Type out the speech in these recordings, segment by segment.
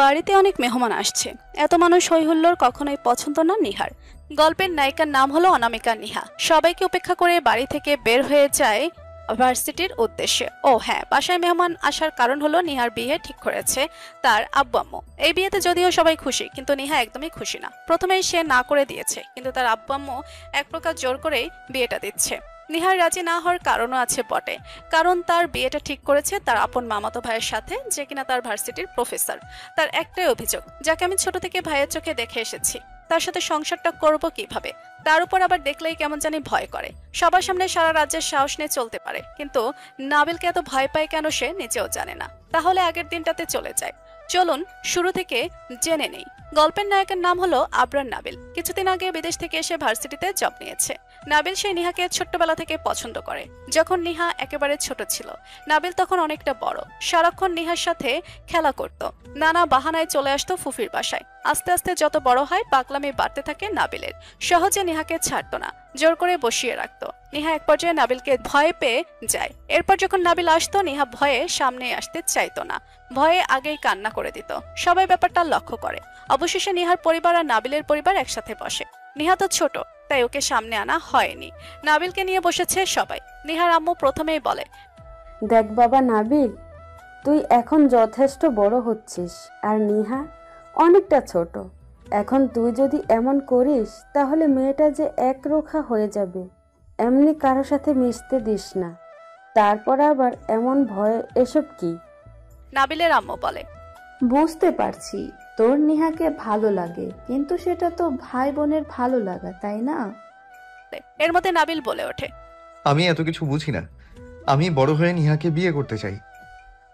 বাড়িতে অনেক মেহমান আসছে। এত মানুষ হইহুল্লোড় কখনোই পছন্দ না নিহার। গল্পের নায়িকার নাম হলো অনামিকা নিহা। সবাইকে উপেক্ষা করে বাড়ি থেকে বের হয়ে যায় ভার্সিটির উদ্দেশ্যে। ও হ্যাঁ, বাসায় মেহমান আসার কারণ হলো নিহার বিয়ে ঠিক করেছে তার আব্বু আম্মু। এই বিয়েতে যদিও সবাই খুশি, কিন্তু নিহা একদমই খুশি না। প্রথমেই সে না করে দিয়েছে, কিন্তু তার আব্বু আম্মু এক প্রকার জোর করেই বিয়েটা দিচ্ছে। নিহার রাজি না হওয়ার কারণও আছে বটে, কারণ তার বিয়েটা ঠিক করেছে তার আপন মামাতো ভাইয়ের সাথে, যে কিনা তার ভার্সিটির প্রফেসর। তার একটাই অভিযোগ, যাকে আমি ছোট থেকে ভাইয়ের চোখে দেখে এসেছি, তার সাথে সংসারটা করব কিভাবে। তার উপর আবার দেখলেই কেমন জানি ভয় করে। সবার সামনে সারা রাজ্যের সাহস নিয়ে চলতে পারে, কিন্তু নাবিলকে এত ভয় পায় কেন সে নিজেও জানে না। তাহলে আগের দিনটাতে চলে যায়। চলুন শুরু থেকে জেনে নেই। গল্পের নায়কের নাম হলো আবরার নাবিল। কিছুদিন আগে বিদেশ থেকে এসে ভার্সিটিতে জব নিয়েছে। নাবিল সেই নিহাকে ছোট্টবেলা থেকে পছন্দ করে। যখন নিহা একেবারে ছোট ছিল, নাবিল তখন অনেকটা বড়। সারাক্ষণ নিহার সাথে খেলা করত। নানা বাহানায় চলে আসতো ফুফির বাসায়। আস্তে আস্তে যত বড় হয়, পাগলামি বাড়তে থাকে নাবিলের। সহজে নিহাকে ছাড়তো না, জোর করে বসিয়ে রাখতো। নিহা এক পর্যায়ে নাবিলকে ভয় পেয়ে যায়। এরপর যখন নাবিল আসতো, নিহা ভয়ে সামনে আসতে চাইতো না। ভয়ে আগেই কান্না করে দিত। সবাই ব্যাপারটা লক্ষ্য করে। অবশেষে নিহার পরিবার আর নাবিলের পরিবার একসাথে বসে। নিহা তো ছোট, তাই ওকে সামনে আনা হয়নি। নাবিলকে নিয়ে বসেছে সবাই। নিহার আম্মু প্রথমেই বলে, দেখ বাবা নাবিল, তুই এখন যথেষ্ট বড় হচ্ছিস, আর নিহা অনেকটা ছোট। এখন তুই যদি এমন করিস, তাহলে মেয়েটা যে একরোখা হয়ে যাবে। এমনি কারো সাথে মিশতে দিস না। তারপর আবার এমন ভয়, এসব কি? নাবিলের আম্মু বলে, বুঝতে পারছি তোর নিহাকে ভালো লাগে, কিন্তু সেটা তো ভাই বোনের ভালো লাগা, তাই না? এর মধ্যে নাবিল বলে ওঠে, আমি এত কিছু বুঝি না। আমি বড় হয়ে নিহাকে বিয়ে করতে চাই।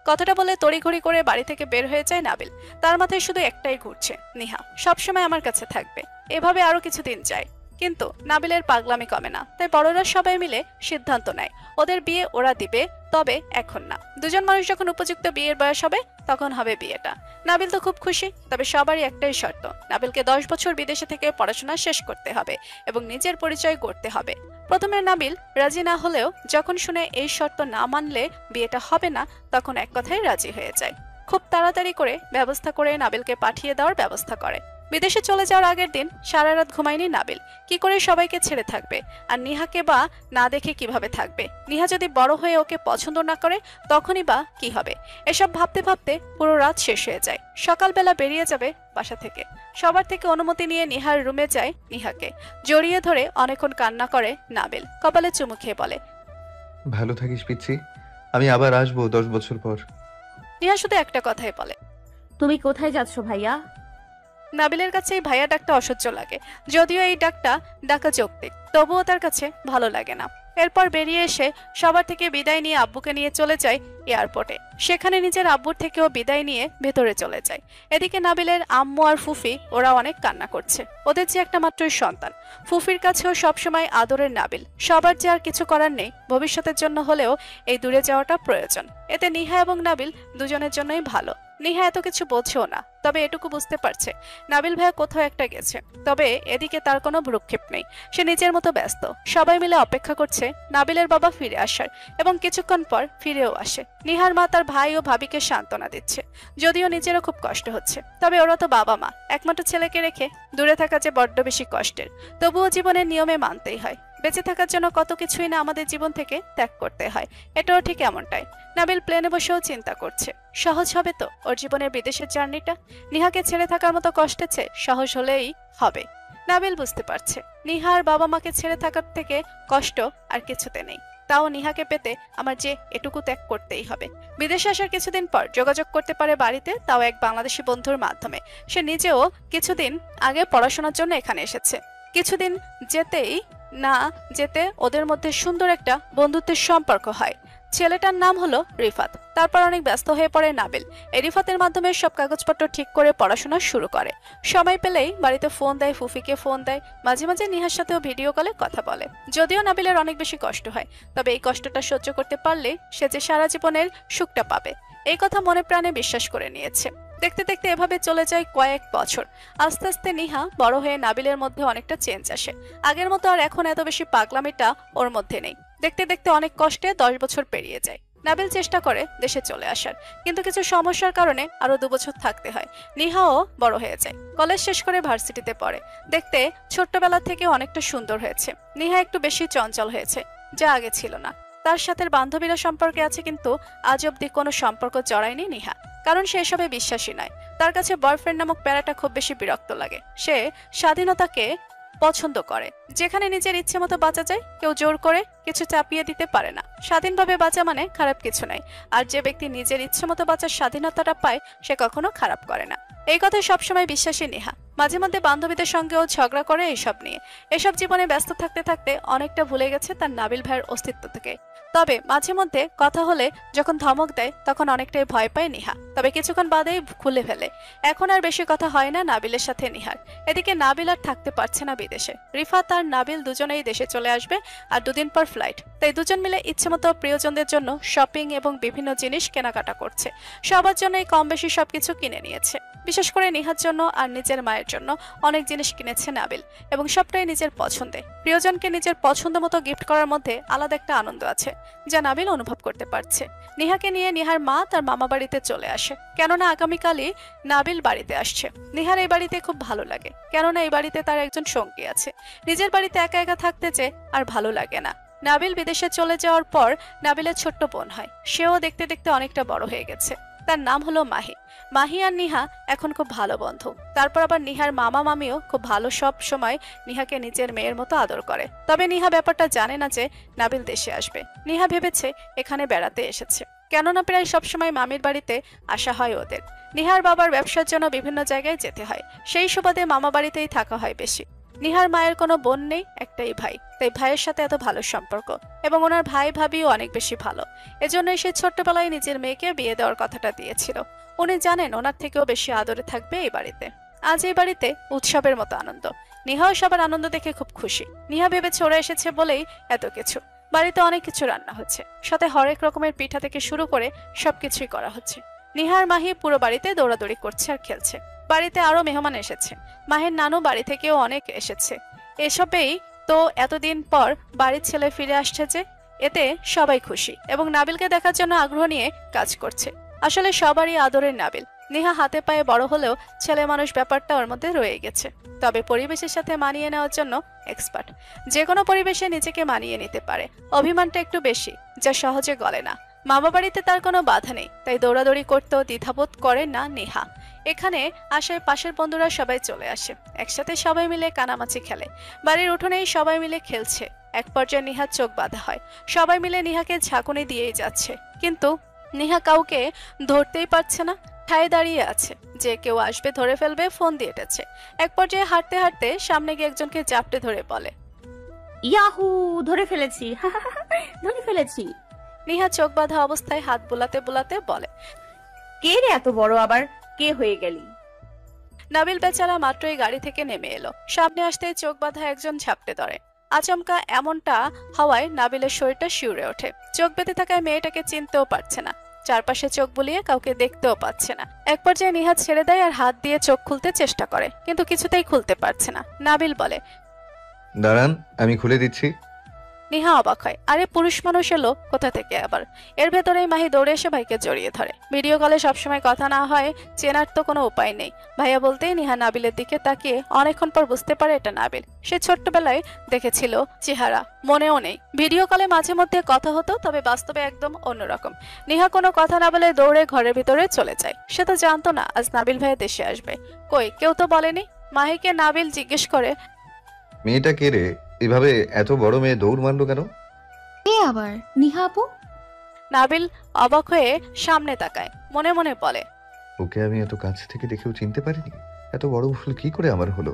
কথাটা বলে তড়িঘড়ি করে বাড়ি থেকে বের হয়ে যায় নাবিল। তার মাথায় শুধু একটাই ঘুরছে, নিহা সবসময় আমার কাছে থাকবে। এভাবে আরো কিছুদিন যায়, কিন্তু নাবিলের পাগলামি কমে না। তাই বড়রা সবাই মিলে সিদ্ধান্ত নেয় ওদের বিয়ে ওরা দিবে, তবে এখন না। দুজন মানুষ যখন উপযুক্ত বিয়ের বয়স হবে, তখন হবে বিয়েটা। নাবিল তো খুব খুশি, তবে সবারই একটাই শর্ত, নাবিলকে 10 বছর বিদেশে থেকে পড়াশোনা শেষ করতে হবে এবং নিজের পরিচয় গড়তে হবে। প্রথমে নাবিল রাজি না হলেও যখন শুনে এই শর্ত না মানলে বিয়েটা হবে না, তখন এক কথায় রাজি হয়ে যায়। খুব তাড়াতাড়ি করে ব্যবস্থা করে নাবিলকে পাঠিয়ে দেওয়ার ব্যবস্থা করে। বিদেশে চলে যাওয়ার আগের দিন সারা রাত ঘুমায়নি নাবিল। কি করে সবাইকে ছেড়ে থাকবে, আর নিহাকে বা না দেখে কিভাবে থাকবে? নিহা যদি বড় হয়ে ওকে পছন্দ না করে, তখনই বা কি হবে? এসব ভাবতে ভাবতে পুরো রাত শেষ হয়ে যায়। সকালবেলা বেরিয়ে যাবে বাসা থেকে। সবার থেকে অনুমতি নিয়ে নিহার রুমে যায়। নিহাকে জড়িয়ে ধরে অনেকক্ষণ কান্না করে নাবিল। কপালে চুমু খেয়ে বলে, ভালো থাকিস পিচ্ছি, আমি আবার আসবো 10 বছর পর। নিহা শুধু একটা কথাই বলে, তুমি কোথায় যাচ্ছ ভাইয়া? নাবিলের কাছে এই ভাইয়া ডাকটা অসহ্য লাগে। যদিও এই ডাকটা ডাকা যৌক্তিক, তবুও তার কাছে ভালো লাগে না। এরপর বেরিয়ে এসে সবার থেকে বিদায় নিয়ে আব্বুকে নিয়ে চলে যায় এয়ারপোর্টে। সেখানে নিজের আব্বুর থেকেও বিদায় নিয়ে ভেতরে চলে যায়। এদিকে নাবিলের আম্মু আর ফুফি ওরা অনেক কান্না করছে। ওদের যে একটা মাত্রই সন্তান। ফুফির কাছেও সবসময় আদরের নাবিল। সবার যে আর কিছু করার নেই, ভবিষ্যতের জন্য হলেও এই দূরে যাওয়াটা প্রয়োজন। এতে নিহা এবং নাবিল দুজনের জন্যই ভালো। নিহা এত কিছু বোঝেও না, তবে এটুকু বুঝতে পারছে নাবিল ভাইয়া কোথাও একটা গেছে। তবে এদিকে তার কোনো ভ্রুক্ষেপ নেই। সে নিজের মতো ব্যস্ত। সবাই মিলে অপেক্ষা করছে নাবিলের বাবা ফিরে আসার, এবং কিছুক্ষণ পর ফিরেও আসে। নিহার মা তার ভাই ও ভাবিকে সান্ত্বনা দিচ্ছে। যদিও নিজেরও খুব কষ্ট হচ্ছে, তবে ওরা তো বাবা মা, একমাত্র ছেলেকে রেখে দূরে থাকা যে বড্ড বেশি কষ্টের। তবুও জীবনের নিয়মে মানতেই হয়। বেঁচে থাকার জন্য কত কিছুই না আমাদের জীবন থেকে ত্যাগ করতে হয়। এটাও ঠিক এমনটাই। নাবিল প্লেনে বসেও চিন্তা করছে, সহজ হবে তো ওর জীবনের বিদেশের জার্নিটা? নিহাকে ছেড়ে থাকার মতো কষ্টের চেয়ে সহজ হলেই হবে। নাবিল বুঝতে পারছে নিহার বাবা মাকে ছেড়ে থাকার থেকে কষ্ট আর কিছুতে নেই। তাও নিহাকে পেতে আমার যে এটুকু ত্যাগ করতেই হবে। বিদেশে আসার কিছুদিন পর যোগাযোগ করতে পারে বাড়িতে, তাও এক বাংলাদেশি বন্ধুর মাধ্যমে। সে নিজেও কিছুদিন আগে পড়াশোনার জন্য এখানে এসেছে। কিছুদিন যেতেই না যেতে ওদের মধ্যে সুন্দর একটা বন্ধুত্বের সম্পর্ক হয়। ছেলেটার নাম হলো রিফাত। তারপর অনেক ব্যস্ত হয়ে পড়ে নাবিল। এই রিফাতের মাধ্যমে সব কাগজপত্র ঠিক করে পড়াশোনা শুরু করে। সময় পেলেই বাড়িতে ফোন দেয়, ফুফিকে ফোন দেয়, মাঝে মাঝে নিহার সাথেও ভিডিও কলে কথা বলে। যদিও নাবিলের অনেক বেশি কষ্ট হয়, তবে এই কষ্টটা সহ্য করতে পারলে সে যে সারা জীবনের সুখটা পাবে, এই কথা মনে প্রাণে বিশ্বাস করে নিয়েছে। দেখতে দেখতে এভাবে চলে যায় কয়েক বছর। আস্তে আস্তে নিহা বড় হয়ে নাবিলের মধ্যে অনেকটা চেঞ্জ আসে। আগের মতো আর এখন এত বেশি পাগলামিটা ওর মধ্যে নেই। দেখতে দেখতে অনেক কষ্টে 10 বছর পেরিয়ে যায়। নাবিল চেষ্টা করে দেশে চলে আসার, কিন্তু কিছু সমস্যার কারণে আরো 2 বছর থাকতে হয়। নিহাও বড় হয়ে যায়, কলেজ শেষ করে ভার্সিটিতে পড়ে। দেখতে ছোট্টবেলা থেকে অনেকটা সুন্দর হয়েছে। নিহা একটু বেশি চঞ্চল হয়েছে, যা আগে ছিল না। তার সাথে বান্ধবীরা সম্পর্কে আছে, কিন্তু আজ অব্দি কোনো সম্পর্ক জড়ায়নি নিহা, কারণ সে এসবে বিশ্বাসী নয়। তার কাছে বয়ফ্রেন্ড নামক প্যারাটা খুব বেশি বিরক্ত লাগে। সে স্বাধীনতাকে পছন্দ করে, যেখানে নিজের ইচ্ছে মতো বাঁচা যায়, কেউ জোর করে কিছু চাপিয়ে দিতে পারে না। স্বাধীনভাবে বাঁচা মানে খারাপ কিছু নাই, আর যে ব্যক্তি নিজের ইচ্ছে মতো বাঁচার স্বাধীনতাটা পায় সে কখনো খারাপ করে না। এই কথায় সবসময় বিশ্বাসী নেহা। মাঝে মধ্যে বান্ধবীদের সঙ্গেও ঝগড়া করে এইসব নিয়ে। এসব জীবনে ব্যস্ত থাকতে থাকতে অনেকটা ভুলে গেছে তার নাবিল ভাইয়ের অস্তিত্ব থেকে। তবে মাঝে মধ্যে কথা হলে যখন ধমক দেয় তখন অনেকটাই ভয় পায় নিহা, তবে কিছুক্ষণ বাদেই খুলে ফেলে। এখন আর বেশি কথা হয় না নাবিলের সাথে নিহার। এদিকে নাবিল আর থাকতে পারছে না বিদেশে। রিফাত আর নাবিল দুজনেই দেশে চলে আসবে, আর 2 দিন পর ফ্লাইট। তাই দুজন মিলে ইচ্ছেমতো প্রিয়জনদের জন্য শপিং এবং বিভিন্ন জিনিস কেনাকাটা করছে। সবার জন্যই কম বেশি সবকিছু কিনে নিয়েছে। বিশেষ করে নিহার জন্য আর নিজের মায়ের জন্য অনেক জিনিস কিনেছে নাবিল, এবং সবটাই নিজের পছন্দে। প্রিয়জনকে নিজের পছন্দ মতো গিফট করার মধ্যে আলাদা একটা আনন্দ আছে, যা নাবিল অনুভব করতে পারছে। নিহাকে নিয়ে নিহার মা তার মামা বাড়িতে চলে আসে, কেননা আগামীকালই নাবিল বাড়িতে আসছে। নিহার এই বাড়িতে খুব ভালো লাগে, কেননা এই বাড়িতে তার একজন সঙ্গী আছে। নিজের বাড়িতে একা একা থাকতে চেয়ে আর ভালো লাগে না। নাবিল বিদেশে চলে যাওয়ার পর নাবিলের ছোট্ট বোন হয়। সেও দেখতে দেখতে অনেকটা বড় হয়ে গেছে। তার নাম হলো মাহি। মাহি আর নিহা এখন খুব ভালো বন্ধু। তারপর আবার নিহার মামা মামিও খুব ভালো, সব সময় নিহাকে নিজের মেয়ের মতো আদর করে। তবে নিহা ব্যাপারটা জানে না যে নাবিল দেশে আসবে। নিহা ভেবেছে এখানে বেড়াতে এসেছে, কেননা প্রায় সবসময় মামির বাড়িতে আসা হয় ওদের। নিহার বাবার ব্যবসার জন্য বিভিন্ন জায়গায় যেতে হয়, সেই সুবাদে মামা বাড়িতেই থাকা হয় বেশি। নিহার মায়ের কোনো বোন নেই, একটাই ভাই, তাই ভাইয়ের সাথে এত ভালো সম্পর্ক, এবং ওনার ভাই ভাবিও অনেক বেশি ভালো। এজন্যই সে ছোট্টবেলায় নিজের মেয়েকে বিয়ে দেওয়ার কথাটা দিয়েছিল। উনি জানেন ওনার থেকেও বেশি আদরে থাকবে এই বাড়িতে। আজ এই বাড়িতে উৎসবের মতো আনন্দ। নিহাও সবার আনন্দ দেখে খুব খুশি। নিহা ভেবেছে ওরা এসেছে বলেই এত কিছু। বাড়িতে অনেক কিছু রান্না হচ্ছে, সাথে হরেক রকমের পিঠা থেকে শুরু করে সবকিছুই করা হচ্ছে। নিহার মাহি পুরো বাড়িতে দৌড়াদৌড়ি করছে আর খেলছে। বাড়িতে আরো মেহমান এসেছে, মাহির নানু বাড়ি থেকেও অনেক এসেছে। এসবেই তো এতদিন পর বাড়ির ছেলে ফিরে আসছে যে, এতে সবাই খুশি এবং নাবিলকে দেখার জন্য আগ্রহ নিয়ে কাজ করছে। আসলে সবারই আদরের নাবিল। নেহা হাতে পায়ে বড় হলেও ছেলে মানুষ ব্যাপারটা ওর মধ্যে রয়ে গেছে। তবে পরিবেশের সাথে মানিয়ে নেওয়ার জন্য এক্সপার্ট। যে কোনো পরিবেশে নিজেকে মানিয়ে নিতে পারে। অভিমানটা একটু বেশি, যা সহজে গলে না। মামা বাড়িতে তার কোনো বাধা নেই, তাই দৌড়াদৌড়ি করতেও দ্বিধাবোধ করে না নেহা। এখানে আশায় পাশের বন্ধুরা সবাই চলে আসে, একসাথে সবাই মিলে কানামাছি খেলে। বাড়ির উঠোনেই সবাই মিলে খেলছে। এক পর্যায়ে নিহার চোখ বাঁধা হয়। সবাই মিলে নিহাকে ঝাঁকুনি দিয়েই যাচ্ছে, কিন্তু নিহা কাউকে ধরতেই পারছে না। ঠায় দাঁড়িয়ে আছে, যে কেউ আসবে ধরে ফেলবে ফোন দিয়ে এটেছে। এক পর্যায়ে হাঁটতে হাঁটতে সামনে গিয়ে একজনকে জাপটে ধরে বলে, ইয়াহু, ধরে ফেলেছি ধরে ফেলেছি। নিহা চোখ বাঁধা অবস্থায় হাত বুলাতে বুলাতে বলে, কে রে এত বড়, আবার কে হয়ে গেলি? নাবিল বেচারা মাত্রই গাড়ি থেকে নেমে এলো। সামনে আসতেই চোখ বাঁধা একজন ঝাপটে ধরে। আচমকা এমনটা হওয়ায় নাবিলের শরীরটা শিউরে ওঠে। চোখ বেঁধে থাকায় মেয়েটাকে চিনতেও পারছে না, চারপাশে চোখ বুলিয়ে কাউকে দেখতেও পাচ্ছে না। এক পর্যায়ে নিহা ছেড়ে দেয় আর হাত দিয়ে চোখ খুলতে চেষ্টা করে, কিন্তু কিছুতেই খুলতে পারছে না। নাবিল বলে, দাঁড়ান, আমি খুলে দিচ্ছি। নিহা অবাক হয়, আরে পুরুষ মানুষ এলো কোথা থেকে আবার। এর ভেতরেই মাহি দৌড়ে এসে ভাইকে জড়িয়ে ধরে। ভিডিও কলে সবসময় কথা না হয়, চেনার তো কোনো উপায় নেই। ভাইয়া বলতেই নিহা নাবিলের দিকে তাকিয়ে অনেকক্ষণ পর বুঝতে পারে এটা নাবিল। সে ছোট্টবেলায় দেখেছিল চেহারা, মনেও নেই। ভিডিও কলে মাঝে মধ্যে কথা হতো, তবে বাস্তবে একদম অন্যরকম। নিহা কোনো কথা না বলে দৌড়ে ঘরের ভিতরে চলে যায়। সে তো জানতো না আজ নাবিল ভাইয়া দেশে আসবে। কই, কেউ তো বলেনি। মাহিকে নাবিল জিজ্ঞেস করে, মেয়েটা কে রে? এভাবে এত বড় মেয়ে দৌড় মারলো কেন? এ আবার নিহা আপু? নাবিল অবাক হয়ে সামনে তাকায়, মনে মনে বলে, ওকে আমি এত কাছ থেকে দেখেও চিনতে পারিনি। এত বড় ভুল কি করে আমার হলো?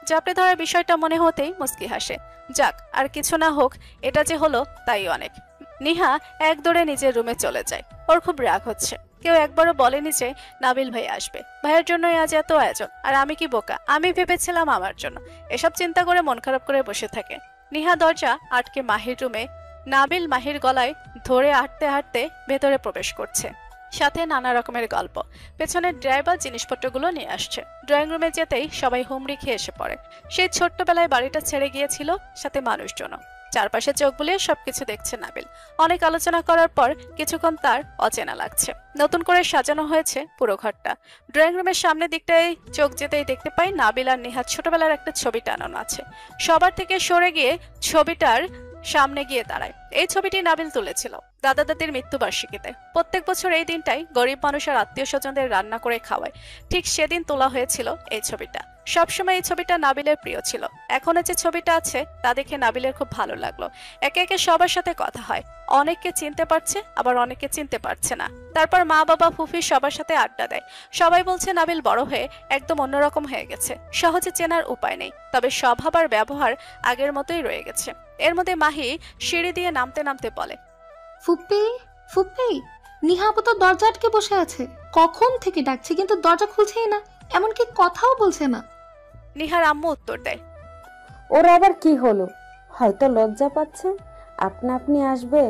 জাপটে ধরার বিষয়টা মনে হতেই মুস্কি হাসে। যাক, আর কিছু না হোক, এটা যে হলো তাই অনেক। নিহা এক দৌড়ে নিজের রুমে চলে যায়। ওর খুব রাগ হচ্ছে। কেউ একবারও বলেনি যে নাবিল ভাই আসবে। ভাইয়ের জন্যই আজ এত আয়োজন, আর আমি কি বোকা, আমি ভেবেছিলাম আমার জন্য। এসব চিন্তা করে মন খারাপ করে বসে থাকে। নিহা দরজা আটকে মাহির রুমে। নাবিল মাহির গলায় ধরে হাঁটতে হাঁটতে ভেতরে প্রবেশ করছে, সাথে নানা রকমের গল্প। পেছনের ড্রাইভার জিনিসপত্রগুলো নিয়ে আসছে। ড্রয়িং রুমে যেতেই সবাই হুমড়ি খেয়ে এসে পড়ে। সেই ছোট্টবেলায় বাড়িটা ছেড়ে গিয়েছিল, সাথে মানুষজন। চারপাশে চোখ বুলিয়ে সবকিছু দেখছে নাবিল। অনেক আলোচনা করার পর কিছুক্ষণ তার অচেনা লাগছে। নতুন করে সাজানো হয়েছে পুরো ঘরটা। ড্রয়িং রুমের সামনের দিকটায় চোখ যেতেই দেখতে পাই নাবিল আর নিহাত ছোটবেলার একটা ছবি টানানো আছে। সবার থেকে সরে গিয়ে ছবিটার সামনে গিয়ে দাঁড়ায়। এই ছবিটি নাবিল তুলেছিল দাদা দাদির মৃত্যুবার্ষিকীতে। প্রত্যেক বছর এই দিনটাই গরিব মানুষের আত্মীয় স্বজনদের রান্না করে খাওয়ায়। ঠিক সেদিন তোলা হয়েছিল এই ছবিটা। সবসময় এই ছবিটা নাবিলের প্রিয় ছিল। এখনো যে ছবিটা আছে তা দেখে নাবিলের খুব ভালো লাগলো। একে একে সবার সাথে কথা হয়। অনেককে চিনতে পারছে, আবার অনেককে চিনতে পারছে না। তারপর মা বাবা ফুফি সবার সাথে আড্ডা দেয়। সবাই বলছে নাবিল বড় হয়ে একদম অন্যরকম হয়ে গেছে। সহজে চেনার উপায় নেই, তবে স্বভাব আর ব্যবহার আগের মতোই রয়ে গেছে। এর মধ্যে মাহি সিঁড়ি দিয়ে নামতে নামতে বলে, ফুপ্পি ফুপ্পি, নিহা আপু তো দরজা আটকে বসে আছে, কখন থেকে ডাকছি কিন্তু দরজা খুলছেই না, এমনকি কথাও বলছে না। নিহার আম্মু উত্তর দেয়, ওর আবার কি হলো? হয়তো লজ্জা পাচ্ছে। আপনা আপনি আসবে।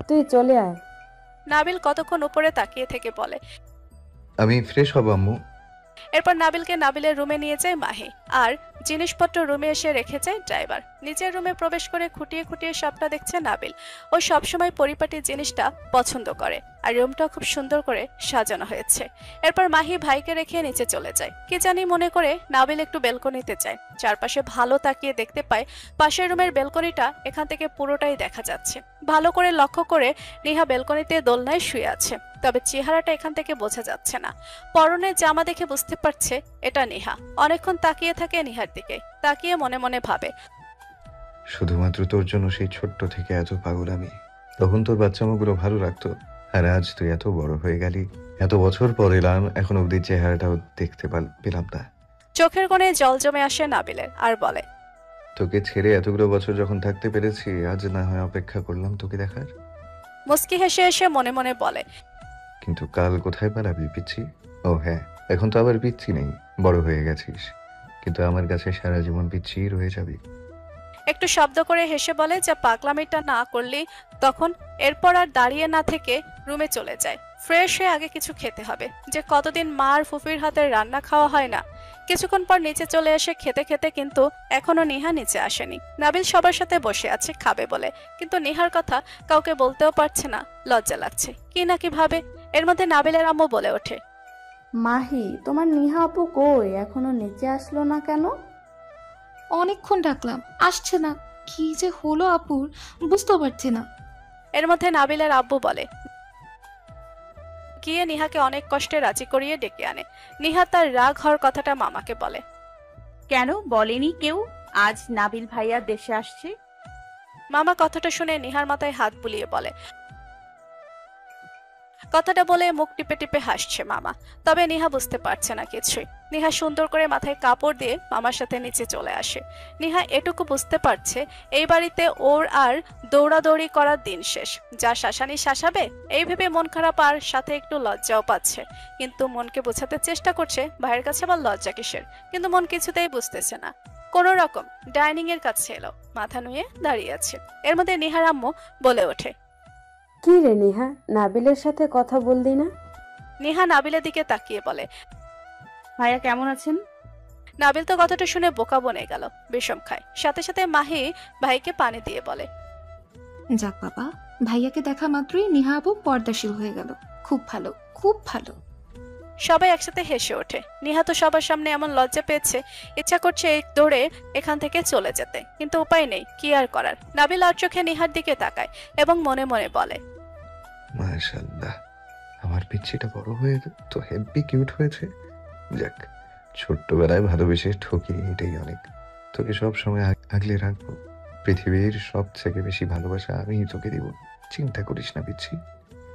তুই চলে আয়। নাবিল কতক্ষণ উপরে তাকিয়ে থেকে বলে। আমি ফ্রেশ হব আম্মু। এরপর নাবিলকে নাবিলের রুমে নিয়ে যায় মাহি, আর জিনিসপত্র রুমে এসে রেখে যায় ড্রাইভার। নিজের রুমে প্রবেশ করে খুঁটিয়ে খুঁটিয়ে সবটা দেখছে নাবিল। ও সবসময় পরিপাটি জিনিসটা পছন্দ করে, আর রুমটা খুব সুন্দর করে সাজানো হয়েছে। এরপর মাহি ভাইকে রেখে নিচে চলে যায়। কি জানি মনে করে নাবিল একটু বেলকনিতে যায়। চারপাশে ভালো তাকিয়ে দেখতে পায় পাশের রুমের বেলকনিটা এখান থেকে পুরোটাই দেখা যাচ্ছে। ভালো করে লক্ষ্য করে নিহা বেলকনিতে দোলনায় শুয়ে আছে, তবে চেহারাটা এখান থেকে বোঝা যাচ্ছে না। পরনের জামা দেখে বুঝতে পারছে এটা নিহা। অনেকক্ষণ তাকিয়ে থাকে নিহার দিকে, তাকিয়ে মনে মনে ভাবে, শুধুমাত্র তোর জন্য সেই ছোট্ট থেকে এত পাগল আমি। তখন তোর বাচ্চামাগুলো ভালো লাগতো, আর আজ তুই এত বড় হয়ে গেলি। এত বছর পর এলাম, এখন অব্দি চেহারাটাও দেখতে পেলাম না। চোখের কোণে জল জমে আসে নাবিলের, আর বলে, তোকে ছেড়ে এতগুলো বছর যখন থাকতে পেরেছি, আজ না হয় অপেক্ষা করলাম তোকে দেখার। মুস্কি হেসে এসে মনে মনে বলে, কিন্তু কাল কোথায় পালাবি পিচ্ছি? ও হ্যাঁ, এখন তো আবার পিচ্ছি নেই, বড় হয়ে গেছিস, কিন্তু আমার কাছে সারা জীবন পিচ্ছি রয়ে যাবি। একটু শব্দ করে হেসে বলে, যা পাগলামিটা না করলি তখন। এরপর আর দাঁড়িয়ে না থেকে রুমে চলে যায়। ফ্রেশ হয়ে আগে কিছু খেতে হবে, যে কতদিন মা আর ফুফির হাতের রান্না খাওয়া হয় না। কিছুক্ষণ পর নিচে চলে এসে খেতে খেতে কিন্তু এখনো নিহা নিচে আসেনি। নাবিল সবার সাথে বসে আছে খাবে বলে, কিন্তু নিহার কথা কাউকে বলতেও পারছে না, লজ্জা লাগছে কি না কি ভাবে। এর মধ্যে নাবিলের আম্মু বলে ওঠে, মাহি, তোমার নিহা আপু কই? এখনো নিচে আসলো না কেন? অনেকক্ষণ ডাকলাম, আসছে না। কি যে হলো আপুর বুঝতেও পারছি না। এর মধ্যে নাবিলের আব্বু বলে, গিয়ে নিহাকে অনেক কষ্টে রাজি করিয়ে ডেকে আনে। নিহা তার রাগ হওয়ার কথাটা মামাকে বলে। কেন বলেনি কেউ আজ নাবিল ভাইয়া দেশে আসছে? মামা কথাটা শুনে নিহার মাথায় হাত বুলিয়ে বলে। কথাটা বলে মুখ টিপে টিপে হাসছে মামা, তবে নিহা বুঝতে পারছে না কিছুই। নিহা সুন্দর করে মাথায় কাপড় দিয়ে মামার সাথে নিচে চলে আসে। নিহা এটুকু বুঝতে পারছে এই বাড়িতে ওর আর দৌড়াদৌড়ি করার দিন শেষ। যা শাসানি শাসাবে এই ভেবে মন খারাপ, আর সাথে একটু লজ্জাও পাচ্ছে। কিন্তু মনকে বোঝাতে চেষ্টা করছে ভাইয়ের কাছে আবার লজ্জা কিসের, কিন্তু মন কিছুতেই বুঝতেছে না। কোন রকম ডাইনিং এর কাছে এলো, মাথা নুয়ে দাঁড়িয়ে আছে। এর মধ্যে নিহার আম্মু বলে ওঠে, কি রে নিহা, নাবিলের সাথে কথা বললি না? নিহা নাবিলের দিকে তাকিয়ে বলে। ভাইয়া কেমন আছেন? নাবিল তো কথাটা শুনে বোকা বনে গেল, বিষম খায়। সাথে সাথে মাহি ভাইকে পানি দিয়ে বলে, যাক বাবা, ভাইয়াকে দেখা মাত্রই নিহা আপু পর্দাশীল হয়ে গেল। খুব ভালো, খুব ভালো। সবাই একসাথে হেসে ওঠে। নিহা তো সবার সামনে এমন লজ্জা পেয়েছে, ইচ্ছা করছে দৌড়ে এখান থেকে চলে যেতে, কিন্তু উপায় নেই, কি আর করার। নাবিল আর চোখে নিহার দিকে তাকায় এবং মনে মনে বলে, মাশাআল্লাহ, আমার পিচ্ছিটা বড় হয়ে তো হেব্বি কিউট হয়েছে। যাক, ছোট্টবেলায় ভালোবেসে ঠকি, এটাই অনেক। তোকে সব সময় আগলে রাখবো। পৃথিবীর সব থেকে বেশি ভালোবাসা আমি তোকে দিব, চিন্তা করিস না পিচ্ছি।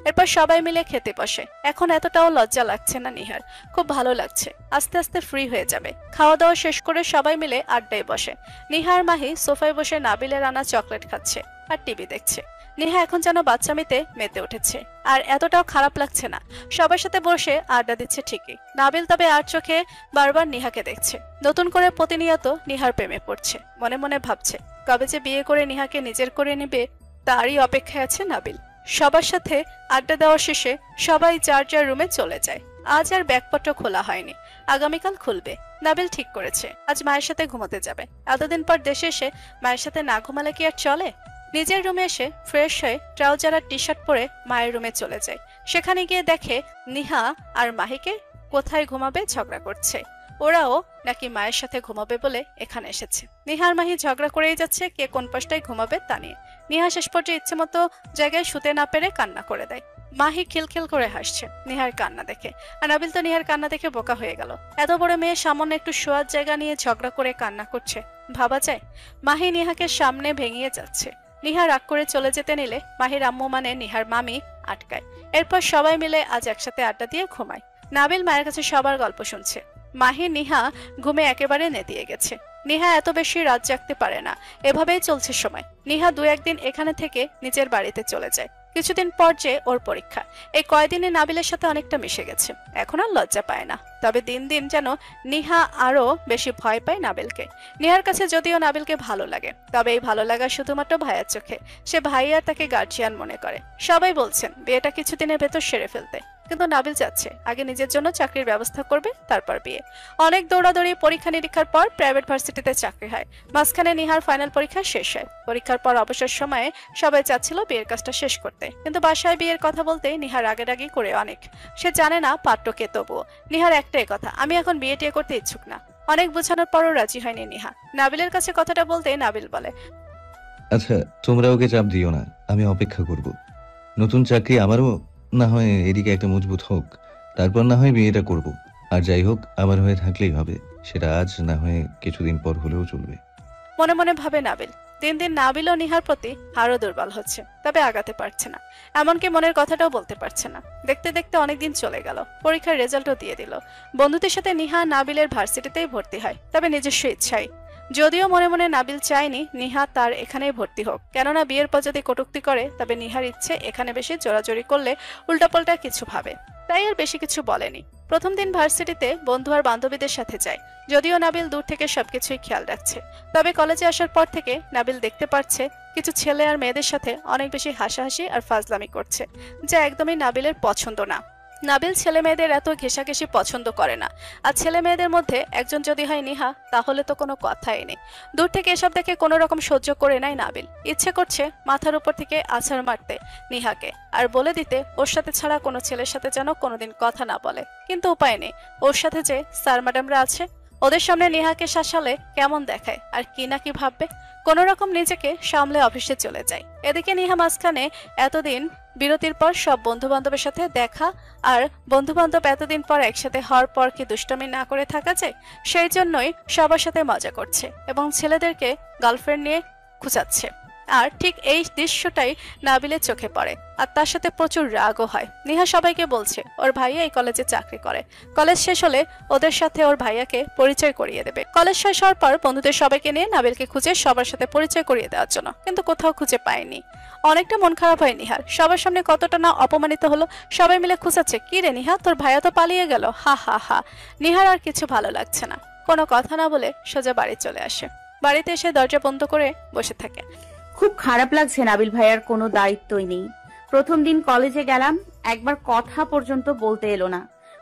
এরপর সবাই মিলে খেতে বসে। এখন এতটাও লজ্জা লাগছে না নিহার, খুব ভালো লাগছে। আস্তে আস্তে ফ্রি হয়ে যাবে। খাওয়া দাওয়া শেষ করে সবাই মিলে আড্ডায় বসে। নিহার মাহি সোফায় বসে নাবিলের আনা চকলেট খাচ্ছে আর টিভি দেখছে। নেহা এখন যেন বাচ্চামিতে মেতে উঠেছে, আর এতটাও খারাপ লাগছে না। সবার সাথে বসে আড্ডা দিচ্ছে ঠিকই, নাবিল তবে আর চোখে বারবার নিহাকে দেখছে। নতুন করে প্রতিনিয়ত নিহার প্রেমে পড়ছে। মনে মনে ভাবছে কবে যে বিয়ে করে নিহাকে নিজের করে নেবে, তারই অপেক্ষায় আছে নাবিল। সবার সাথে আড্ডা দেওয়া শেষে সবাই যার যার রুমে চলে যায়। আজ আর ব্যাগপত্র খোলা হয়নি, আগামীকাল খুলবে। নাবিল ঠিক করেছে আজ মায়ের সাথে ঘুমোতে যাবে। এতদিন পর দেশে এসে মায়ের সাথে না ঘুমালে কি আর চলে। নিজের রুমে এসে ফ্রেশ হয়ে ট্রাউজার আর টি শার্ট পরে মায়ের রুমে চলে যায়। সেখানে গিয়ে দেখে নিহা আর মাহিকে কোথায় ঘুমাবে ঝগড়া করছে। ওরাও নাকি মায়ের সাথে ঘুমাবে বলে এখানে এসেছে। নিহা আর মাহি ঝগড়া করেই যাচ্ছে কে কোন পাশটায় ঘুমাবে তা নিয়ে। নিহা শেষ পর্যন্ত ইচ্ছে মতো জায়গায় শুতে না পেরে কান্না করে দেয়। মাহি খিলখিল করে হাসছে নিহার কান্না দেখে, আর নাবিল তো নিহার কান্না দেখে বোকা হয়ে গেল। এত বড় মেয়ে সামান্য একটু শোয়ার জায়গা নিয়ে ঝগড়া করে কান্না করছে, ভাবা যায়? মাহি নিহাকে সামনে ভেঙিয়ে যাচ্ছে। নিহা রাগ করে চলে যেতে নিলে মাহির আম্মু মানে নিহার মামি আটকায়। এরপর সবাই মিলে আজ একসাথে আড্ডা দিয়ে ঘুমায়। নাবিল মায়ের কাছে সবার গল্প শুনছে। মাহি নিহা ঘুমে একেবারে নেতিয়ে গেছে। নিহা এত বেশি রাত জাগতে পারে না। এভাবেই চলছে সময়। নিহা 2-1 দিন এখানে থেকে নিজের বাড়িতে চলে যায়। কিছুদিন পর যে ওর পরীক্ষা। এই কয়দিনে নাবিলের সাথে অনেকটা মিশে গেছে, এখন আর লজ্জা পায় না। তবে দিন দিন যেন নিহা আরো বেশি ভয় পায় নাবিলকে। নিহার কাছে যদিও নাবিলকে ভালো লাগে, তবে এই ভালো লাগা শুধুমাত্র ভাইয়ার চোখে। সে ভাই আর তাকে গার্জিয়ান মনে করে। সবাই বলছেন বিয়েটা কিছুদিনের ভেতর সেরে ফেলতে, কিন্তু নাবিল যাচ্ছে আগে নিজের জন্য চাকরির ব্যবস্থা করবে, তারপর বিয়ে। অনেক দৌড়াদৌড়ি পরীক্ষা নিরীক্ষার পর প্রাইভেট ভার্সিটিতে চাকরি হয়। মাঝখানে নিহার ফাইনাল পরীক্ষা শেষ হয়। পরীক্ষার পর অবসর সময়ে সবাই চাচ্ছিল বিয়ের কাজটা শেষ করতে, কিন্তু বাসায় বিয়ের কথা বলতে নিহার রাগেরাগি করে অনেক। সে জানে না পাত্রকে, তবুও নিহার একটাই কথা, আমি এখন বিয়ে টিয়ে করতে ইচ্ছুক না। অনেক বোঝানোর পরও রাজি হয়নি নিহা। নাবিলের কাছে কথাটা বলতে নাবিল বলে, আচ্ছা তোমরা ওকে চাপ দিও না, আমি অপেক্ষা করব। নতুন চাকরি আমারও না হয় এদিকে একটা মজবুত হোক, তারপর না হয় বিয়েটা করব। আর যাই হোক আমার হয়ে থাকলেই হবে, সেটা আজ না হয়ে কিছুদিন পর হলেও চলবে। মনে মনে ভাবে নাবিল। দিন দিন নাবিল ও নিহার প্রতি আরো দুর্বল হচ্ছে, তবে আগাতে পারছে না। এমনকি মনের কথাটাও বলতে পারছে না। দেখতে দেখতে অনেকদিন চলে গেল। পরীক্ষার রেজাল্টও দিয়ে দিল। বন্ধুদের সাথে নিহা নাবিলের ভার্সিটিতেই ভর্তি হয়, তবে নিজস্ব ইচ্ছাই। যদিও মনে মনে নাবিল চায়নি নিহা তার এখানেই ভর্তি হোক, কেননা বিয়ের পর যদি কটূক্তি করে তবে নিহার ইচ্ছে এখানে বেশি জোরাজোরি করলে উল্টাপাল্টা কিছু ভাবে, তাই আর বেশি কিছু বলেনি। প্রথম দিন ভার্সিটিতে বন্ধু আর বান্ধবীদের সাথে যায়। যদিও নাবিল দূর থেকে সবকিছুই খেয়াল রাখছে, তবে কলেজে আসার পর থেকে নাবিল দেখতে পাচ্ছে কিছু ছেলে আর মেয়েদের সাথে অনেক বেশি হাসাহাসি আর ফাজলামি করছে, যা একদমই নাবিলের পছন্দ না। নাবিল ছেলে মেয়েদের এত ঘেঁষাঘেঁষি পছন্দ করে না। আর ছেলে মেয়েদের মধ্যে একজন যদি হয় নিহা, তাহলে তো কোনো কথাই নেই। দূর থেকে এসব দেখে কোনো রকম সহ্য করে নাই নাবিল। ইচ্ছে করছে মাথার উপর থেকে আছাড় মারতে নিহাকে, আর বলে দিতে ওর সাথে ছাড়া কোনো ছেলের সাথে যেন কোনোদিন কথা না বলে। কিন্তু উপায় নেই, ওর সাথে যে স্যার ম্যাডামরা আছে, ওদের সামনে নিহাকে শাসালে কেমন দেখায় আর কি না কি ভাববে। কোনো রকম নিজেকে সামলে অফিসে চলে যায়। এদিকে নিহা মাঝখানে এতদিন বিরতির পর সব বন্ধু বান্ধবের সাথে দেখা, আর বন্ধু বান্ধব এতদিন পর একসাথে হওয়ার পর কি দুষ্টমি না করে থাকা যায়, সেই জন্যই সবার সাথে মজা করছে এবং ছেলেদেরকে গার্লফ্রেন্ড নিয়ে খুঁজাচ্ছে। আর ঠিক এই দৃশ্যটাই নাবিলের চোখে পড়ে, আর তার সাথে প্রচুর রাগও হয়। নিহা সবাইকে বলছে ওর ভাইয়া এই কলেজে চাকরি করে, কলেজ শেষ হলে ওদের সাথে ওর ভাইয়াকে পরিচয় করিয়ে দেবে। কলেজ শেষ হওয়ার পর বন্ধুদের সবাইকে নিয়ে নাবিলকে খুঁজে সবার সাথে পরিচয় করিয়ে দেওয়ার জন্য, কিন্তু কোথাও খুঁজে পায়নি। অনেকটা মন খারাপ হয় নিহার। সবার সামনে কতটা না অপমানিত হলো। সবাই মিলে খুঁজাচ্ছে, কি রে নিহা, তোর ভাইয়া তো পালিয়ে গেল, হা হা হা। নিহার আর কিছু ভালো লাগছে না, কোনো কথা না বলে সোজা বাড়ি চলে আসে। বাড়িতে এসে দরজা বন্ধ করে বসে থাকে। খুব খারাপ লাগছে, নাবিল ভাইয়ার কোনো দায়িত্বই নেই। প্রথম দিন কলেজে গেলাম, একবার কথা পর্যন্ত বলতে এলো না।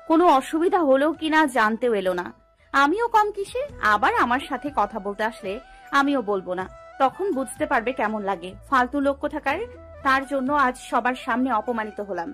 কোনো অসুবিধা হলেও কিনা জানতেও এলো না। আমিও কম কিসে, আবার আমার সাথে কথা বলতে আসলে আমিও বলবো না, তখন বুঝতে পারবে কেমন লাগে। ফালতু লোক কোথাকার, তার জন্য আজ সবার সামনে অপমানিত হলাম।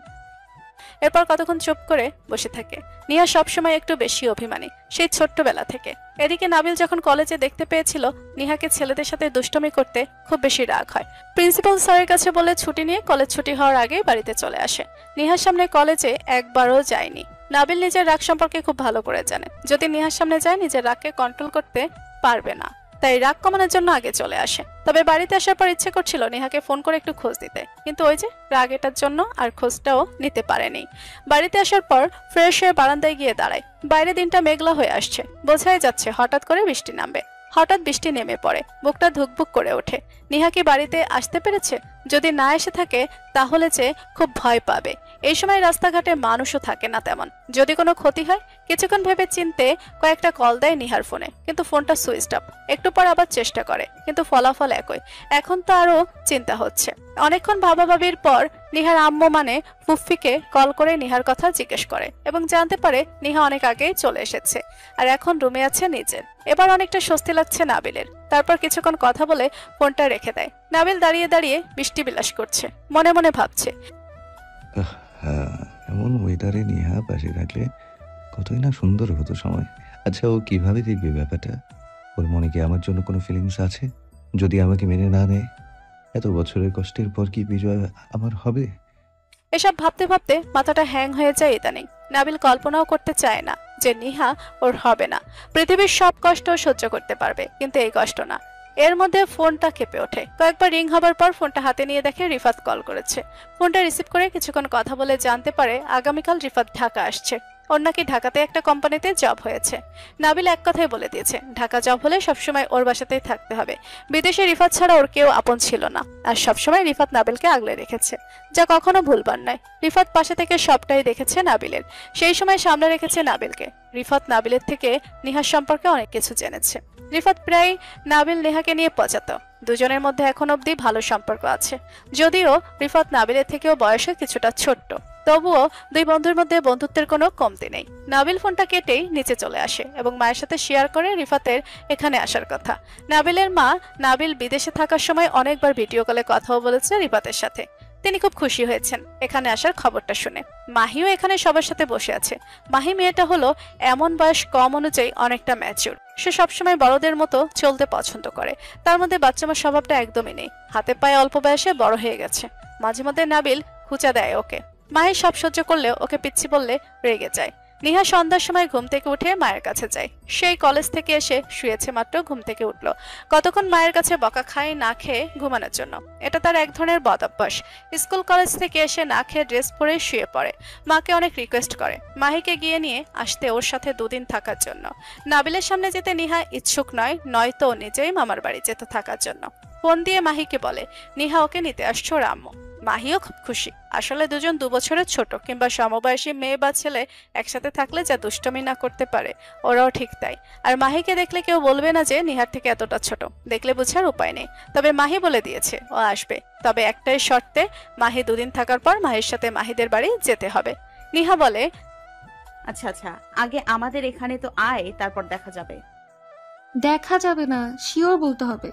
এরপর কতক্ষণ চুপ করে বসে থাকে। নিহা সবসময় একটু বেশি অভিমানী, সেই ছোট্টবেলা থেকে। এদিকে নাবিল যখন কলেজে দেখতে পেয়েছিল নিহাকে ছেলেদের সাথে দুষ্টমি করতে, খুব বেশি রাগ হয়। প্রিন্সিপাল স্যারের কাছে বলে ছুটি নিয়ে কলেজ ছুটি হওয়ার আগেই বাড়িতে চলে আসে। নিহার সামনে কলেজে একবারও যায়নি। নাবিল নিজের রাগ সম্পর্কে খুব ভালো করে জানে, যদি নিহার সামনে যায় নিজের রাগকে কন্ট্রোল করতে পারবে না, তাই রাগ কমানোর জন্য আগে চলে আসে। তবে বাড়িতে আসার পর ইচ্ছে করছিল নেহাকে ফোন করে একটু খোঁজ দিতে, কিন্তু ওই যে রাগ, এটার জন্য আর খোঁজটাও নিতে পারেনি। বাড়িতে আসার পর ফ্রেশ হয়ে বারান্দায় গিয়ে দাঁড়ায়। বাইরে দিনটা মেঘলা হয়ে আসছে, বোঝাই যাচ্ছে হঠাৎ করে বৃষ্টি নামবে। হঠাৎ বৃষ্টি নেমে পড়ে, বুকটা ধুকভুক করে ওঠে। নিহা কি বাড়িতে আসতে পেরেছে? যদি না এসে থাকে তাহলে যে খুব ভয় পাবে। এই সময় রাস্তাঘাটে মানুষও থাকে না তেমন। যদি কোনো ক্ষতি হয়, কিছুক্ষণ ভেবে চিনতে কয়েকটা কল দেয় নিহার ফোনে, কিন্তু ফোনটা সুইচ অফ। একটু পর আবার চেষ্টা করে, কিন্তু ফলাফল একই। এখন তো আরো চিন্তা হচ্ছে। অনেকক্ষণ ভাবাভাবির পর নিহার আম্মু মানে ফুফিকে কল করে নিহার কথা জিজ্ঞেস করে এবং জানতে পারে নিহা অনেক আগেই চলে এসেছে আর এখন রুমে আছে নিজের। এবার অনেকটা স্বস্তি লাগছে নাবিলের। তারপর কিছুক্ষণ কথা বলে ফোনটা রেখে দেয়। নাবিল দাঁড়িয়ে দাঁড়িয়ে বৃষ্টি বিলাস করছে, মনে মনে ভাবছে হ্যাঁ, এমন ওয়েদারে নিহা পাশে থাকলে কতই না সুন্দর হতো সময়। আচ্ছা, ও কিভাবে দেখবে ব্যাপারটা? ওর মনে কি আমার জন্য কোনো ফিলিংস আছে? যদি আমাকে মেনে না নেয়, এত বছরের কষ্টের পর কি বিজয় আমার হবে? এসব ভাবতে ভাবতে মাথাটা হ্যাং হয়ে যায় ইদানিং। নাবিল কল্পনাও করতে চায় না যে নিহা ওর হবে না। পৃথিবীর সব কষ্ট সহ্য করতে পারবে, কিন্তু এই কষ্ট না। এর মধ্যে ফোনটা কেঁপে ওঠে। কয়েকবার রিং হবার পর ফোনটা হাতে নিয়ে দেখে রিফাত কল করেছে। ফোনটা রিসিভ করে কিছুক্ষণ কথা বলে জানতে পারে আগামীকাল রিফাত ঢাকা আসছে। ওর নাকি ঢাকাতে একটা কোম্পানিতে জব হয়েছে। নাবিল এক কথাই বলে দিয়েছে, ঢাকা জব হলে সবসময় ওর বাসাতেই থাকতে হবে। বিদেশে রিফাত ছাড়া ওর কেউ আপন ছিল না, আর সবসময় রিফাত নাবিলকে আগলে রেখেছে, যা কখনো ভুলবার নয়। রিফাত পাশে থেকে সবটাই দেখেছে নাবিলের, সেই সময় সামনে রেখেছে নাবিলকে। রিফাত নাবিলের থেকে নিহার সম্পর্কে অনেক কিছু জেনেছে। রিফাত প্রায় নাবিল নেহাকে নিয়ে পচাতো। দুজনের মধ্যে এখন অবধি ভালো সম্পর্ক আছে, যদিও রিফাত নাবিলের থেকেও বয়সে কিছুটা ছোট্ট। তবুও দুই বন্ধুর মধ্যে বন্ধুত্বের কোনো কমতি নেই। নাবিল ফোনটা কেটেই নিচে চলে আসে এবং মায়ের সাথে শেয়ার করে রিফাতের এখানে আসার কথা। নাবিলের মা নাবিল বিদেশে থাকার সময় অনেকবার ভিডিও কলে কথাও বলেছে রিফাতের সাথে। তিনি খুব খুশি হয়েছেন এখানে আসার খবরটা শুনে। মাহিও এখানে সবার সাথে বসে আছে। মাহি মেয়েটা হলো এমন বয়স কম অনুযায়ী অনেকটা ম্যাচিউর। সে সবসময় বড়দের মতো চলতে পছন্দ করে। তার মধ্যে বাচ্চামার স্বভাবটা একদমই নেই। হাতে পায়ে অল্প বয়সে বড় হয়ে গেছে। মাঝে মধ্যে নাবিল খুঁচা দেয় ওকে। মাহি সব সহ্য করলেও ওকে পিচ্ছি বললে রেগে যায়। নিহা সন্ধ্যার সময় ঘুম থেকে উঠে মায়ের কাছে যায়। সেই কলেজ থেকে এসে শুয়েছে মাত্র, ঘুম থেকে উঠলো। কতক্ষণ মায়ের কাছে বকা খায় না খেয়ে ঘুমানোর জন্য। এটা তার এক ধরনের বদ অভ্যাস। স্কুল কলেজ থেকে এসে না খেয়ে ড্রেস পরে শুয়ে পড়ে। মাকে অনেক রিকোয়েস্ট করে মাহিকে গিয়ে নিয়ে আসতে, ওর সাথে দুদিন থাকার জন্য। নাবিলের সামনে যেতে নিহা ইচ্ছুক নয়, নয়তো নিজেই মামার বাড়ি যেতে থাকার জন্য। ফোন দিয়ে মাহিকে বলে নিহা ওকে নিতে আসছে ওর আম্মু। মাহিও খুব খুশি। আসলে দুজন 2 বছরের ছোট কিংবা সমবয়সী মেয়ে বা ছেলে একসাথে থাকলে যা দুষ্টমি না করতে পারে, ওরাও ঠিক তাই। আর মাহিকে দেখলে কেউ বলবে না যে নিহার থেকে এতটা ছোট। দেখলে বোঝার উপায় নেই। তবে মাহি বলে দিয়েছে ও আসবে, তবে একটাই শর্তে, মাহি 2 দিন থাকার পর মাহির সাথে মাহিদের বাড়ি যেতে হবে। নিহা বলে আচ্ছা আচ্ছা, আগে আমাদের এখানে তো আয়, তারপর দেখা যাবে। দেখা যাবে না, শিওর বলতে হবে।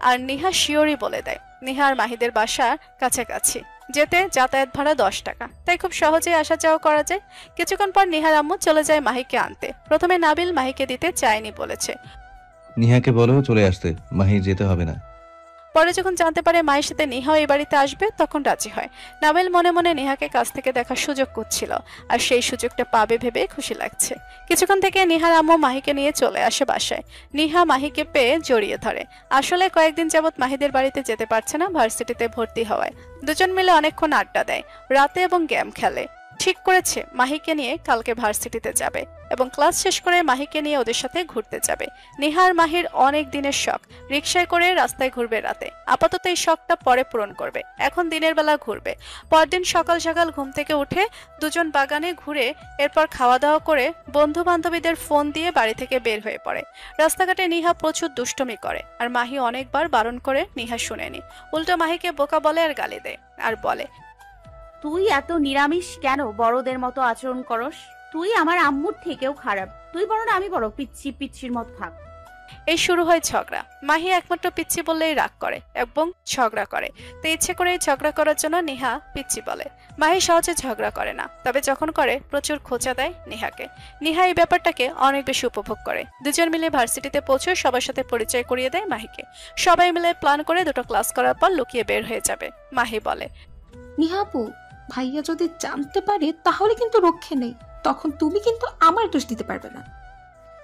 আর নিহা শিওরই বলে দেয়। নিহা আর মাহিদের বাসার কাছাকাছি, যেতে যাতায়াত ভাড়া 10 টাকা, তাই খুব সহজেই আসা যাওয়া করা যায়। কিছুক্ষণ পর নিহার আম্মু চলে যায় মাহিকে আনতে। প্রথমে নাবিল মাহিকে দিতে চায়নি বলেছে, নিহাকে বলো চলে আসতে, মাহি যেতে হবে না। পরে যখন জানতে পারে মায়ের সাথে নিহাও এই বাড়িতে আসবে, তখন রাজি হয়। নাবিল মনে মনে নিহাকে কাছ থেকে দেখার সুযোগ করছিল, আর সেই সুযোগটা পাবে ভেবে খুশি লাগছে। কিছুক্ষণ থেকে নিহার আম্মু মাহিকে নিয়ে চলে আসে বাসায়। নিহা মাহিকে পেয়ে জড়িয়ে ধরে। আসলে কয়েকদিন যাবৎ মাহিদের বাড়িতে যেতে পারছে না, ভার্সিটিতে ভর্তি হওয়ায়। দুজন মিলে অনেকক্ষণ আড্ডা দেয় রাতে এবং গেম খেলে। ঠিক করেছে মাহিকে নিয়ে কালকে ভার্সিটিতে যাবে এবং ক্লাস শেষ করে মাহিকে নিয়ে ওদের সাথে ঘুরতে যাবে। নিহার মাহির অনেক দিনের শখ, রিকশায় করে রাস্তায় ঘুরবে রাতে। আপাতত এই শখটা পরে পূরণ করবে, এখন দিনের বেলা ঘুরবে। পরদিন সকাল সকাল ঘুম থেকে উঠে দুজন বাগানে ঘুরে, এরপর খাওয়া দাওয়া করে বন্ধু বান্ধবীদের ফোন দিয়ে বাড়ি থেকে বের হয়ে পড়ে। রাস্তাঘাটে নিহা প্রচুর দুষ্টুমি করে, আর মাহি অনেকবার বারণ করে নিহা শুনেনি। উল্টো মাহিকে বোকা বলে আর গালি দেয়, আর বলে তুই এত নিরামিষ কেন, বড়দের মতো আচরণ করস? তুই আমার আম্মুর থেকেও খারাপ। তুই বড় না আমি বড়, পিচ্ছি পিচ্ছির মতো থাক। এই শুরু হয় ঝগড়া। মাহি একমাত্র পিচ্ছি বললেই রাগ করে এবং ঝগড়া করে, তো ইচ্ছে করে ঝগড়া করার জন্য নিহা পিচ্ছি বলে। মাহি সহজে ঝগড়া করে না, তবে যখন করে প্রচুর খোঁচা দেয় নিহাকে। নিহা এই ব্যাপারটাকে অনেক বেশি উপভোগ করে। দুজন মিলে ভার্সিটিতে পৌঁছে সবার সাথে পরিচয় করিয়ে দেয় মাহিকে। সবাই মিলে প্ল্যান করে 2টো ক্লাস করার পর লুকিয়ে বের হয়ে যাবে। মাহি বলে নিহাপু, ভাইয়া যদি জানতে পারে তাহলে কিন্তু রক্ষে নেই, তখন তুমি কিন্তু আমার দোষ দিতে পারবে না।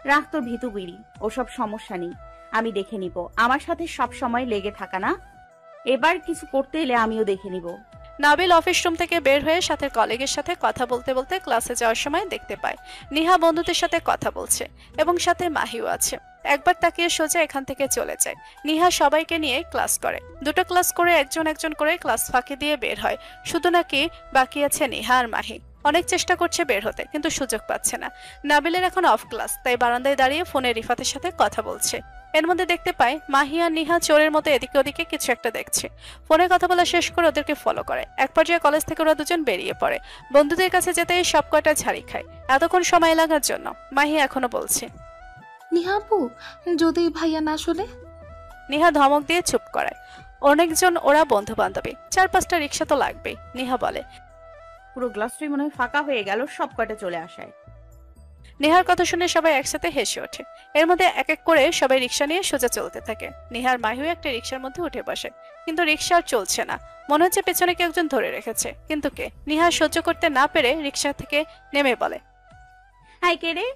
রাখ তোর ভীতু বিড়ি, ওসব সমস্যা নেই, আমি দেখে নিব। আমার সাথে সব সময় লেগে থাকা না, এবার কিছু করতে এলে আমিও দেখে নিব। নাবিল অফিস রুম থেকে বের হয়ে সাথে কলিগের সাথে কথা বলতে বলতে ক্লাসে যাওয়ার সময় দেখতে পায় নিহা বন্ধুদের সাথে কথা বলছে এবং সাথে মাহিও আছে। একবার তাকিয়ে সোজা এখান থেকে চলে যায়। নিহা সবাইকে নিয়ে ক্লাস করে। 2টো ক্লাস করে একজন একজন করে ক্লাস ফাঁকি দিয়ে বের হয়। শুধু নাকি বাকি আছে নিহা আর মাহি। অনেক চেষ্টা করছে বের হতে, কিন্তু সুযোগ পাচ্ছে না। নাবিলের এখন অফ ক্লাস, তাই বারান্দায় দাঁড়িয়ে ফোনে রিফাতের সাথে কথা বলছে। এর মধ্যে দেখতে পায় মাহি আর নিহা চোরের মতো এদিকে ওদিকে কিছু একটা দেখছে। ফোনে কথা বলা শেষ করে ওদেরকে ফলো করে। এক পর্যায়ে কলেজ থেকে ওরা দুজন বেরিয়ে পড়ে। বন্ধুদের কাছে যেতে সব কয়টা ঝাড়ি খায়। এতক্ষণ সময় লাগার জন্য মাহি এখনো বলছে। নিহা আপু, যদি ভাইয়া না শুনে? নিহা ধমক দিয়ে চুপ করায়। অনেকজন ওরা বন্ধু বান্ধবী, 4-5টা রিক্সা তো লাগবেই। নিহা বলে, পুরো গ্লাসটাই মনে হয় ফাঁকা হয়ে গেল সব কটা চলে আসায়। নিহার কথা শুনে সবাই একসাথে হেসে ওঠে। এর মধ্যে এক এক করে সবাই রিক্সা নিয়ে সোজা চলতে থাকে। নিহার মাহিও একটা রিক্সার মধ্যে উঠে বসে, কিন্তু রিক্সা আর চলছে না। মনে হচ্ছে পেছনে কেউ একজন ধরে রেখেছে, কিন্তু কে? নিহা সহ্য করতে না পেরে রিক্সা থেকে নেমে বলে, হাই কে রে?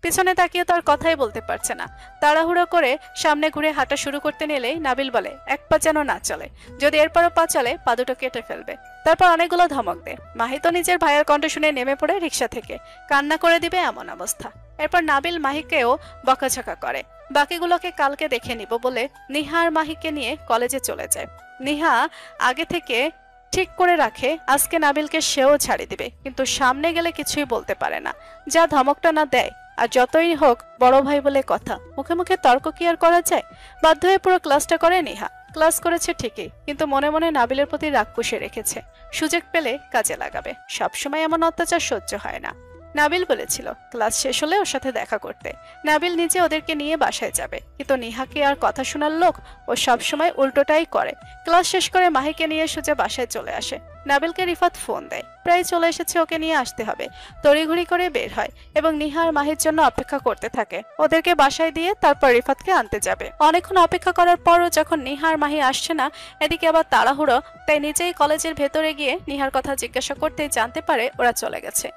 পিছনে তাকিয়ে তো আর কথাই বলতে পারছে না। তাড়াহুড়ো করে সামনে ঘুরে হাঁটা শুরু করতে নিলেই নাবিল বলে, এক পা যেন না চলে, যদি এরপরও পা চলে পা দুটো কেটে ফেলবে। তারপর অনেকগুলো ধমক দেয়। মাহি তো নিজের ভাইয়ের কণ্ঠ শুনে নেমে পড়ে রিক্সা থেকে, কান্না করে দিবে এমন অবস্থা। এরপর নাবিল মাহিকেও বকাঝকা করে। বাকিগুলোকে কালকে দেখে নিব বলে নিহা আর মাহিকে নিয়ে কলেজে চলে যায়। নিহা আগে থেকে ঠিক করে রাখে আজকে নাবিলকে সেও ছাড়ি দিবে, কিন্তু সামনে গেলে কিছুই বলতে পারে না। যা ধমকটা না দেয়, আর যতই হোক বড় ভাই বলে কথা, মুখে মুখে তর্ক কি আর করা যায়? বাধ্য হয়ে পুরো ক্লাসটা করে নিহা। ক্লাস করেছে ঠিকই, কিন্তু মনে মনে নাবিলের প্রতি রাগ পুষে রেখেছে। সুযোগ পেলে কাজে লাগাবে। সবসময় এমন অত্যাচার সহ্য হয় না। নাবিল বলেছিল ক্লাস শেষ হলে ওর সাথে দেখা করতে। নাবিল নিজে ওদেরকে নিয়ে বাসায় যাবে, কিন্তু নিহাকে আর কথা শোনার লোক, ও সবসময় উল্টোটাই করে। ক্লাস শেষ করে মাহিকে নিয়ে সোজা বাসায় চলে আসে। নাবিলকে রিফাত ফোন দেয়, প্রায় চলে এসেছে, ওকে নিয়ে আসতে হবে। তড়িঘড়ি করে বের হয় এবং নিহা আর মাহির জন্য অপেক্ষা করতে থাকে। ওদেরকে বাসায় দিয়ে তারপর রিফাতকে আনতে যাবে। অনেকক্ষণ অপেক্ষা করার পরও যখন নিহা আর মাহি আসছে না, এদিকে আবার তাড়াহুড়ো, তাই নিজেই কলেজের ভেতরে গিয়ে নিহার কথা জিজ্ঞাসা করতেই জানতে পারে ওরা চলে গেছে।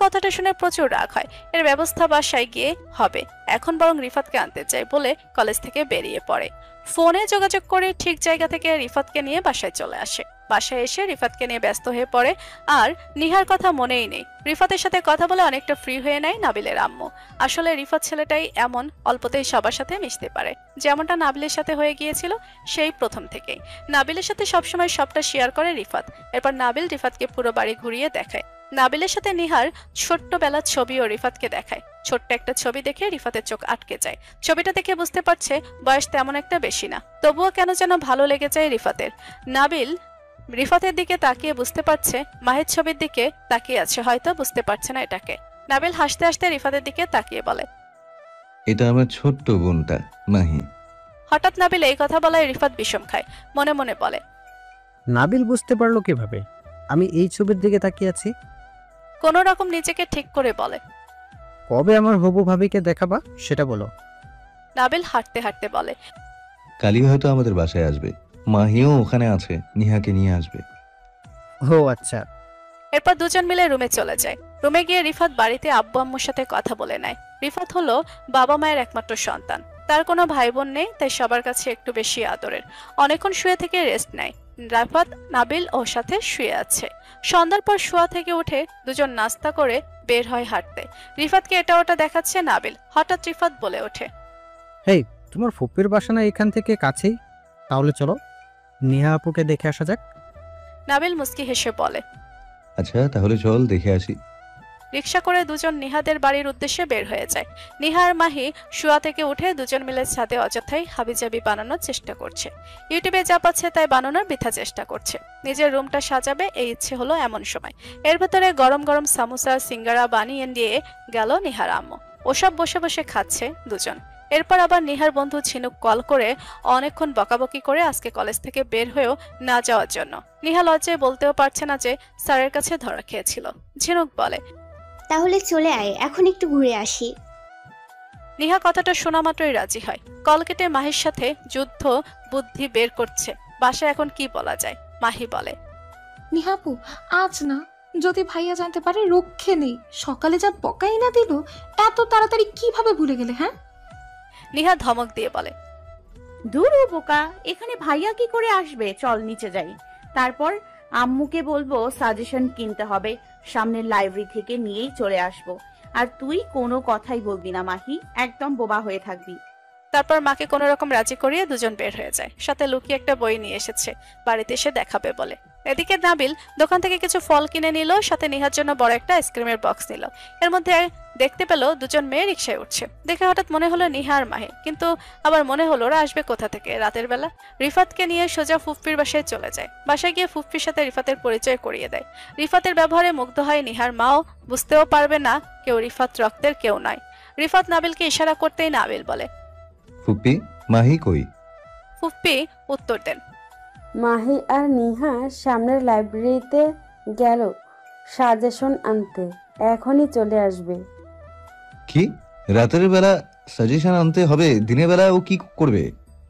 কথাটা শুনে প্রচুর রাগ হয়। এর ব্যবস্থা বাসায় গিয়ে হবে, এখন বরং রিফাতকে আনতে চাই বলে কলেজ থেকে বেরিয়ে পড়ে। ফোনে যোগাযোগ করে ঠিক জায়গা থেকে রিফাতকে নিয়ে বাসায় চলে আসে। বাসায় এসে রিফাতকে নিয়ে ব্যস্ত হয়ে পড়ে, আর নিহার কথা মনেই নেই। রিফাতের সাথে কথা বলে অনেকটা ফ্রি হয়ে নেয় নাবিলের আম্মু। আসলে রিফাত ছেলেটাই এমন, অল্পতেই সবার সাথে মিশতে পারে, যেমনটা নাবিলের সাথে হয়ে গিয়েছিল সেই প্রথম থেকেই। নাবিলের সাথে সবসময় সবটা শেয়ার করে রিফাত। এরপর নাবিল রিফাতকে পুরো বাড়ি ঘুরিয়ে দেখায়। নাবিলের সাথে নিহার ছোট্টবেলার ছবিও রিফাতকে দেখায়। ছোট্ট একটা ছবি দেখে রিফাতের চোখ আটকে যায়। ছবিটা দেখে বুঝতে পারছে বয়স তেমন একটা বেশি না, তবুও কেন যেন ভালো লেগে যায় রিফাতের। নাবিল রিফাতের দিকে তাকিয়ে বুঝতে পারছে মাহির ছবির দিকে তাকিয়ে আছে, হয়তো বুঝতে পারছে না এটাকে। নাবিল হাসতে হাসতে রিফাতের দিকে তাকিয়ে বলে, এটা আমার ছোট্ট বোনটা মাহি। হঠাৎ নাবিল এই কথা বলায় রিফাত বিষম খায়। মনে মনে বলে, নাবিল বুঝতে পারলো কিভাবে আমি এই ছবির দিকে তাকিয়ে আছি? কোন রকম নিজেকে ঠিক করে বলে, কবে আমার হবু ভাবিকে দেখাবা সেটা বলো। নাবিল হাঁটতে হাঁটতে বলে, কালি হয়তো আমাদের বাসায় আসবে, মাহিও ওখানে আছে, নিহাকে নিয়ে আসবে। ও আচ্ছা। এরপর দুজন মিলে রুমে চলে যায়। রুমে গিয়ে রিফাত বাড়িতে আব্বু আম্মুর সাথে কথা বলে নেয়। রিফাত হলো বাবা মায়ের একমাত্র সন্তান। তার কোনো ভাই বোন নেই, তাই সবার কাছে একটু বেশি আদরের। অনেকক্ষণ শুয়ে থেকে রেস্ট নেয়। রিফাত নাবিল ওর সাথে শুয়ে আছে। সন্ধ্যার পর শোয়া থেকে উঠে দুজন নাস্তা করে বের হয় হাঁটতে। রিফাতকে এটা ওটা দেখাচ্ছে নাবিল। হঠাৎ রিফাত বলে ওঠে, হেই, তোমার ফুপির বাসা না এখান থেকে কাছেই? তাহলে চলো নিহা আপুকে দেখে আসা যাক। নাবিল মুস্কি হেসে বলে, আচ্ছা তাহলে চল দেখে আসি। রিক্সা করে দুজন নিহাদের বাড়ির উদ্দেশ্যে বের হয়ে যায়। নিহা আর মাহি শুয়া থেকে উঠে দুজন মিলে ছাদে অযথাই হাবিজাবি বানানোর চেষ্টা করছে। ইউটিউবে যা পাচ্ছে তাই বানানোর বৃথা চেষ্টা করছে। নিজের রুমটা সাজাবে এই ইচ্ছে হলো এমন সময়। এর ভেতরে গরম গরম সামোসা সিঙ্গারা বানিয়ে দিয়ে গেল নিহার আম্মু। ওসব বসে বসে খাচ্ছে দুজন। এরপর আবার নিহার বন্ধু ঝিনুক কল করে অনেকক্ষণ বকাবকি করে আজকে কলেজ থেকে বের হয়েও না যাওয়ার জন্য। নিহা লজ্জায় বলতেও পারছে না যে স্যারের কাছে ধরা খেয়েছিল। ঝিনুক বলে, তাহলে চলে আয়, এখন একটু ঘুরে আসি। নিহা কথাটা শোনা মাত্রই রাজি হয়। কল কেটে মাহির সাথে যুদ্ধ বুদ্ধি বের করছে। বাসায় এখন কি বলা যায়। মাহি বলে, নিহাপু, আজ না, যদি ভাইয়া জানতে পারে রক্ষে নেই। সকালে যা বকাই না দিল, এত তাড়াতাড়ি কিভাবে ভুলে গেলে? হ্যাঁ, নিহা ধমক দিয়ে বলে, দূর ও বোকা, এখানে ভাইয়া কি করে আসবে? চল নিচে যাই, তারপর আম্মুকে বলবো সাজেশন কিনতে হবে, সামনের লাইব্রেরি থেকে নিয়েই চলে আসবো। আর তুই কোনো কথাই বলবি না মাহি, একদম বোবা হয়ে থাকবি। তারপর মাকে কোনো রকম রাজি করিয়ে দুজন বের হয়ে যায়। সাথে লুকিয়ে একটা বই নিয়ে এসেছে, বাড়িতে এসে দেখাবে বলে। এদিকে নাবিল দোকান থেকে কিছু ফল কিনে নিল, সাথে নিহার জন্য বড় একটা আইসক্রিমের বক্স নিল। এর মধ্যে দেখতে পেল দুজন মেয়ে রিকশায় উঠছে। দেখে হঠাৎ মনে হলো নিহা আর মাহি, কিন্তু আবার মনে হলো ওরা আসবে কোথা থেকে রাতের বেলা। রিফাতকে নিয়ে সোজা ফুফপির বাসায় চলে যায়। বাসায় গিয়ে ফুফপির সাথে রিফাতের পরিচয় করিয়ে দেয়। রিফাতের ব্যবহারে মুগ্ধ হয় নিহার মাও, বুঝতেও পারবে না কেউ রিফাত রক্তের কেউ নয়। রিফাত নাবিলকে ইশারা করতেই নাবিল বলে, ফুপি, মাহি কই? ফুফপি উত্তর দেন, মাহি আর নিহা সামনের লাইব্রেরিতে গেল সাজেশন আনতে, এখনই চলে আসবে। কি রাতের বেলা সাজেশন আনতে হবে? দিনের বেলা ও কি করবে?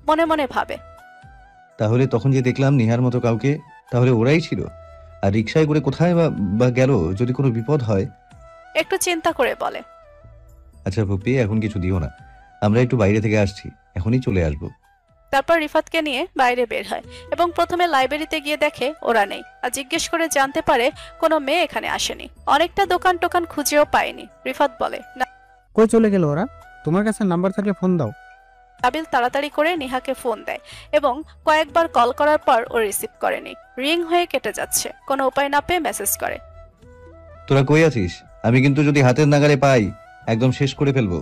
মনে মনে ভাবে। তাহলে তখন যে দেখলাম নিহার মতো কাউকে, তাহলে ওরাই ছিল। আর রিক্সায় করে কোথায় বা গেল যদি কোনো বিপদ হয়? একটু চিন্তা করে বলে, আচ্ছা ফুপি, এখন কিছু দিও না, আমরা একটু বাইরে থেকে আসছি, এখনই চলে আসবো। তারপর রিফাতকে নিয়ে বাইরে বের হয় এবং প্রথমে লাইব্রেরিতে গিয়ে দেখে ওরা নেই। আর জিজ্ঞেস করে জানতে পারে কোনো মেয়ে এখানে আসেনি। অনেকটা দোকান টোকান খুঁজেও পায়নি। রিফাত বলে, কই চলে গেল ওরা? তোমার কাছে নাম্বার থাকলে ফোন দাও। নাবিল তাড়াতাড়ি করে নিহাকে ফোন দেয় এবং কয়েকবার কল করার পর ও রিসিভ করেনি। রিং হয়ে কেটে যাচ্ছে। কোনো উপায় না পেয়ে মেসেজ করে, তোরা কই আছিস? আমি কিন্তু যদি হাতের নাগালে পাই একদম শেষ করে ফেলবো।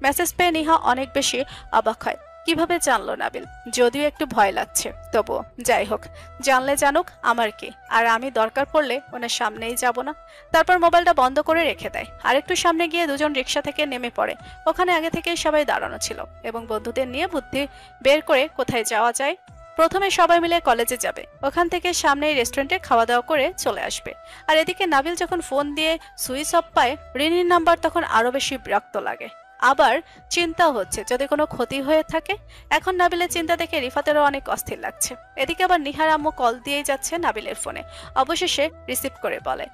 মেসেজ পেয়ে নিহা অনেক বেশি অবাক হয়। কিভাবে জানলো নাবিল? যদিও একটু ভয় লাগছে, তবুও যাই হোক, জানলে জানুক, আমার কি। আর আমি দরকার পড়লে ওনার সামনেই যাব না। তারপর মোবাইলটা বন্ধ করে রেখে দেয়। আর একটু সামনে গিয়ে দুজন রিক্সা থেকে নেমে পড়ে। ওখানে আগে থেকে সবাই দাঁড়ানো ছিল এবং বন্ধুদের নিয়ে বুদ্ধি বের করে কোথায় যাওয়া যায়। প্রথমে সবাই মিলে কলেজে যাবে, ওখান থেকে সামনেই রেস্টুরেন্টে খাওয়া দাওয়া করে চলে আসবে। আর এদিকে নাবিল যখন ফোন দিয়ে সুইচ অফ পায়, রিনির নাম্বার তখন আরো বেশি বিরক্ত লাগে। আবার চিন্তাও হচ্ছে যদি কোনো ক্ষতি হয়ে থাকে। এখন নাবিলের চিন্তা দেখে রিফাতেরও অনেক অস্থির লাগছে। এদিকে আবার নিহার আম্মু কল দিয়েই যাচ্ছে নাবিলের ফোনে। অবশেষে রিসিভ করে বলে,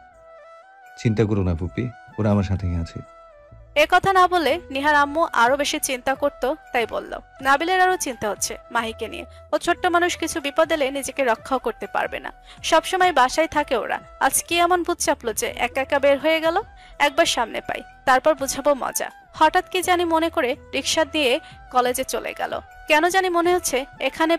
চিন্তা করো না ফুপি, ওরা আমার সাথেই আছে। এ কথা না বলে নিহার আম্মু আরো বেশি চিন্তা করতো, তাই বলল। নাবিলের আরো চিন্তা হচ্ছে মাহিকে নিয়ে। ও ছোট্ট মানুষ, কিছু বিপদ এলে নিজেকে রক্ষাও করতে পারবে না। সবসময় বাসায় থাকে ওরা, আজ কি এমন ভূত চাপলো যে একা একা বের হয়ে গেল? একবার সামনে পাই, তারপর বুঝাবো মজা। হঠাৎ কি জানি মনে করে রিক্সা দিয়ে কলেজে চলে গেল। কেন জানি মনে হচ্ছে এখানে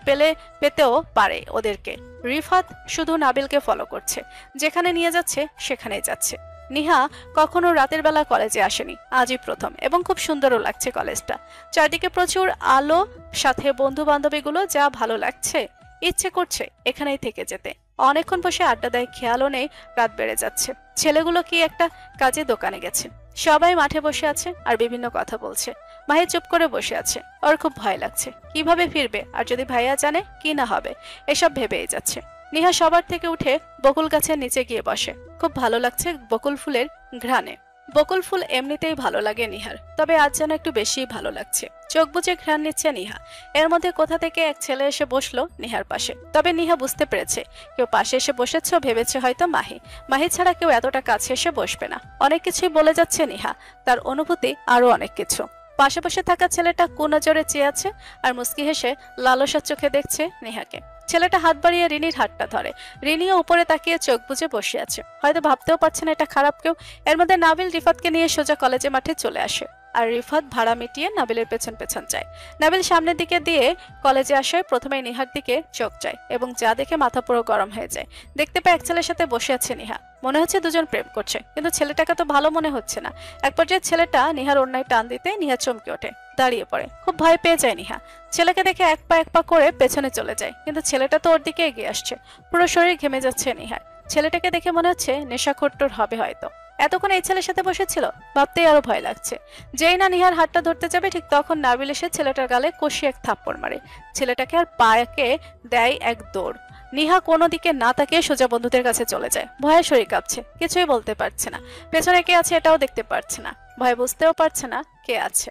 পেতেও পারে ওদেরকে। রিফাত শুধু নাবিলকে ফলো করছে, যেখানে নিয়ে যাচ্ছে সেখানেই যাচ্ছে। নিহা কখনো রাতের বেলা কলেজে আসেনি, আজই প্রথম, এবং খুব সুন্দরও লাগছে কলেজটা। চারদিকে প্রচুর আলো, সাথে বন্ধু বান্ধবীগুলো, যা ভালো লাগছে। ইচ্ছে করছে এখানেই থেকে যেতে। অনেকক্ষণ বসে আড্ডা দেয়, খেয়ালও নেই রাত বেড়ে যাচ্ছে। ছেলেগুলো কি একটা কাজে দোকানে গেছে। সবাই মাঠে বসে আছে আর বিভিন্ন কথা বলছে। মাহি চুপ করে বসে আছে। ওর খুব ভয় লাগছে, কিভাবে ফিরবে, আর যদি ভাইয়া জানে কি না হবে, এসব ভেবেই যাচ্ছে। নিহা সবার থেকে উঠে বকুল গাছের নিচে গিয়ে বসে। খুব ভালো লাগছে বকুল ফুলের ঘ্রাণে। বকুল ফুল এমনিতেই ভালো লাগে নিহার, তবে আজ যেন একটু বেশিই ভালো লাগছে। চোখ বুজে ঘ্রাণ নিচ্ছে নিহা। এর মধ্যে কোথা থেকে এক ছেলে এসে বসলো নিহার পাশে। তবে নিহা বুঝতে পেরেছে কেউ পাশে এসে বসেছে, ভেবেছে হয়তো মাহি। মাহি ছাড়া কেউ এতটা কাছে এসে বসবে না। অনেক কিছুই বলে যাচ্ছে নিহা, তার অনুভূতি আরো অনেক কিছু। পাশে বসে থাকা ছেলেটা কুনজরে চেয়ে আছে আর মুস্কি হেসে লালসার চোখে দেখছে নিহাকে। ছেলেটা হাত বাড়িয়ে রিনির হাতটা ধরে। রিনিও উপরে তাকিয়ে চোখ বুজে বসে আছে, হয়তো ভাবতেও পারছে না এটা খারাপ কেউ। এর মধ্যে নাবিল রিফাতকে নিয়ে সোজা কলেজে মাঠে চলে আসে, আর রিফাত ভাড়া মিটিয়ে নাবিলের পেছন পেছন যায়। নাবিল সামনের দিকে দিয়ে কলেজে আসায় প্রথমে নিহার দিকে চোখ যায় এবং যা দেখে মাথা পুরো গরম হয়ে যায়। দেখতে পায় এক ছেলের সাথে বসে আছে নিহা। মনে হচ্ছে দুজন প্রেম করছে, কিন্তু ছেলেটাকে তো ভালো মনে হচ্ছে না। এক পর্যায়ে ছেলেটা নিহার ওড়নায় টান দিতে নিহা চমকে ওঠে, দাঁড়িয়ে পড়ে। খুব ভয় পেয়ে যায় নিহা। ছেলেকে দেখে এক পা করে পেছনে চলে যায়, কিন্তু ছেলেটা তো ওর দিকে এগিয়ে আসছে। পুরো শরীর ঘেমে যাচ্ছে নিহার। ছেলেটাকে দেখে মনে হচ্ছে নেশাখোট্টর হবে হয়তো। এতক্ষণ এই ছেলের সাথে বসেছিল, ভাবতেই আরো ভয় লাগছে। যেই না নিহার হাতটা ধরতে যাবে, ঠিক তখন নাবিল এসে ছেলেটার গালে কষিয়ে এক থাপ্পড় মারে। ছেলেটাকে আর পায়ে দেয় এক দৌড়। নিহা কোনো দিকে না তাকিয়ে সোজা বন্ধুদের কাছে চলে যায়। ভয়ে শরীর কাঁপছে, কিছুই বলতে পারছে না। পেছনে কে আছে এটাও দেখতে পারছে না, ভয়ে বুঝতেও পারছে না কে আছে।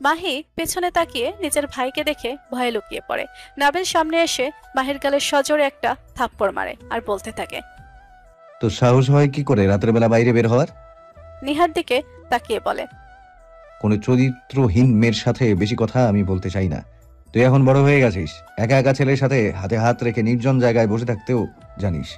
মাহি পেছনে তাকিয়ে নিজের ভাইকে দেখে ভয়ে লুকিয়ে পড়ে। নাবিল সামনে এসে মাহির গালে সজোরে একটা থাপ্পড় মারে আর বলতে থাকে, তো সাহস হয় কি করে রাতের বেলা বাইরে বের হওয়ার? নিহার দিকে তাকিয়ে বলে, কোনো চরিত্রহীন মেয়ের সাথে বেশি কথা আমি বলতে চাই না। তুই এখন বড় হয়ে গেছিস, একা একা ছেলের সাথে হাতে হাত রেখে নির্জন জায়গায় বসে থাকতেও জানিস।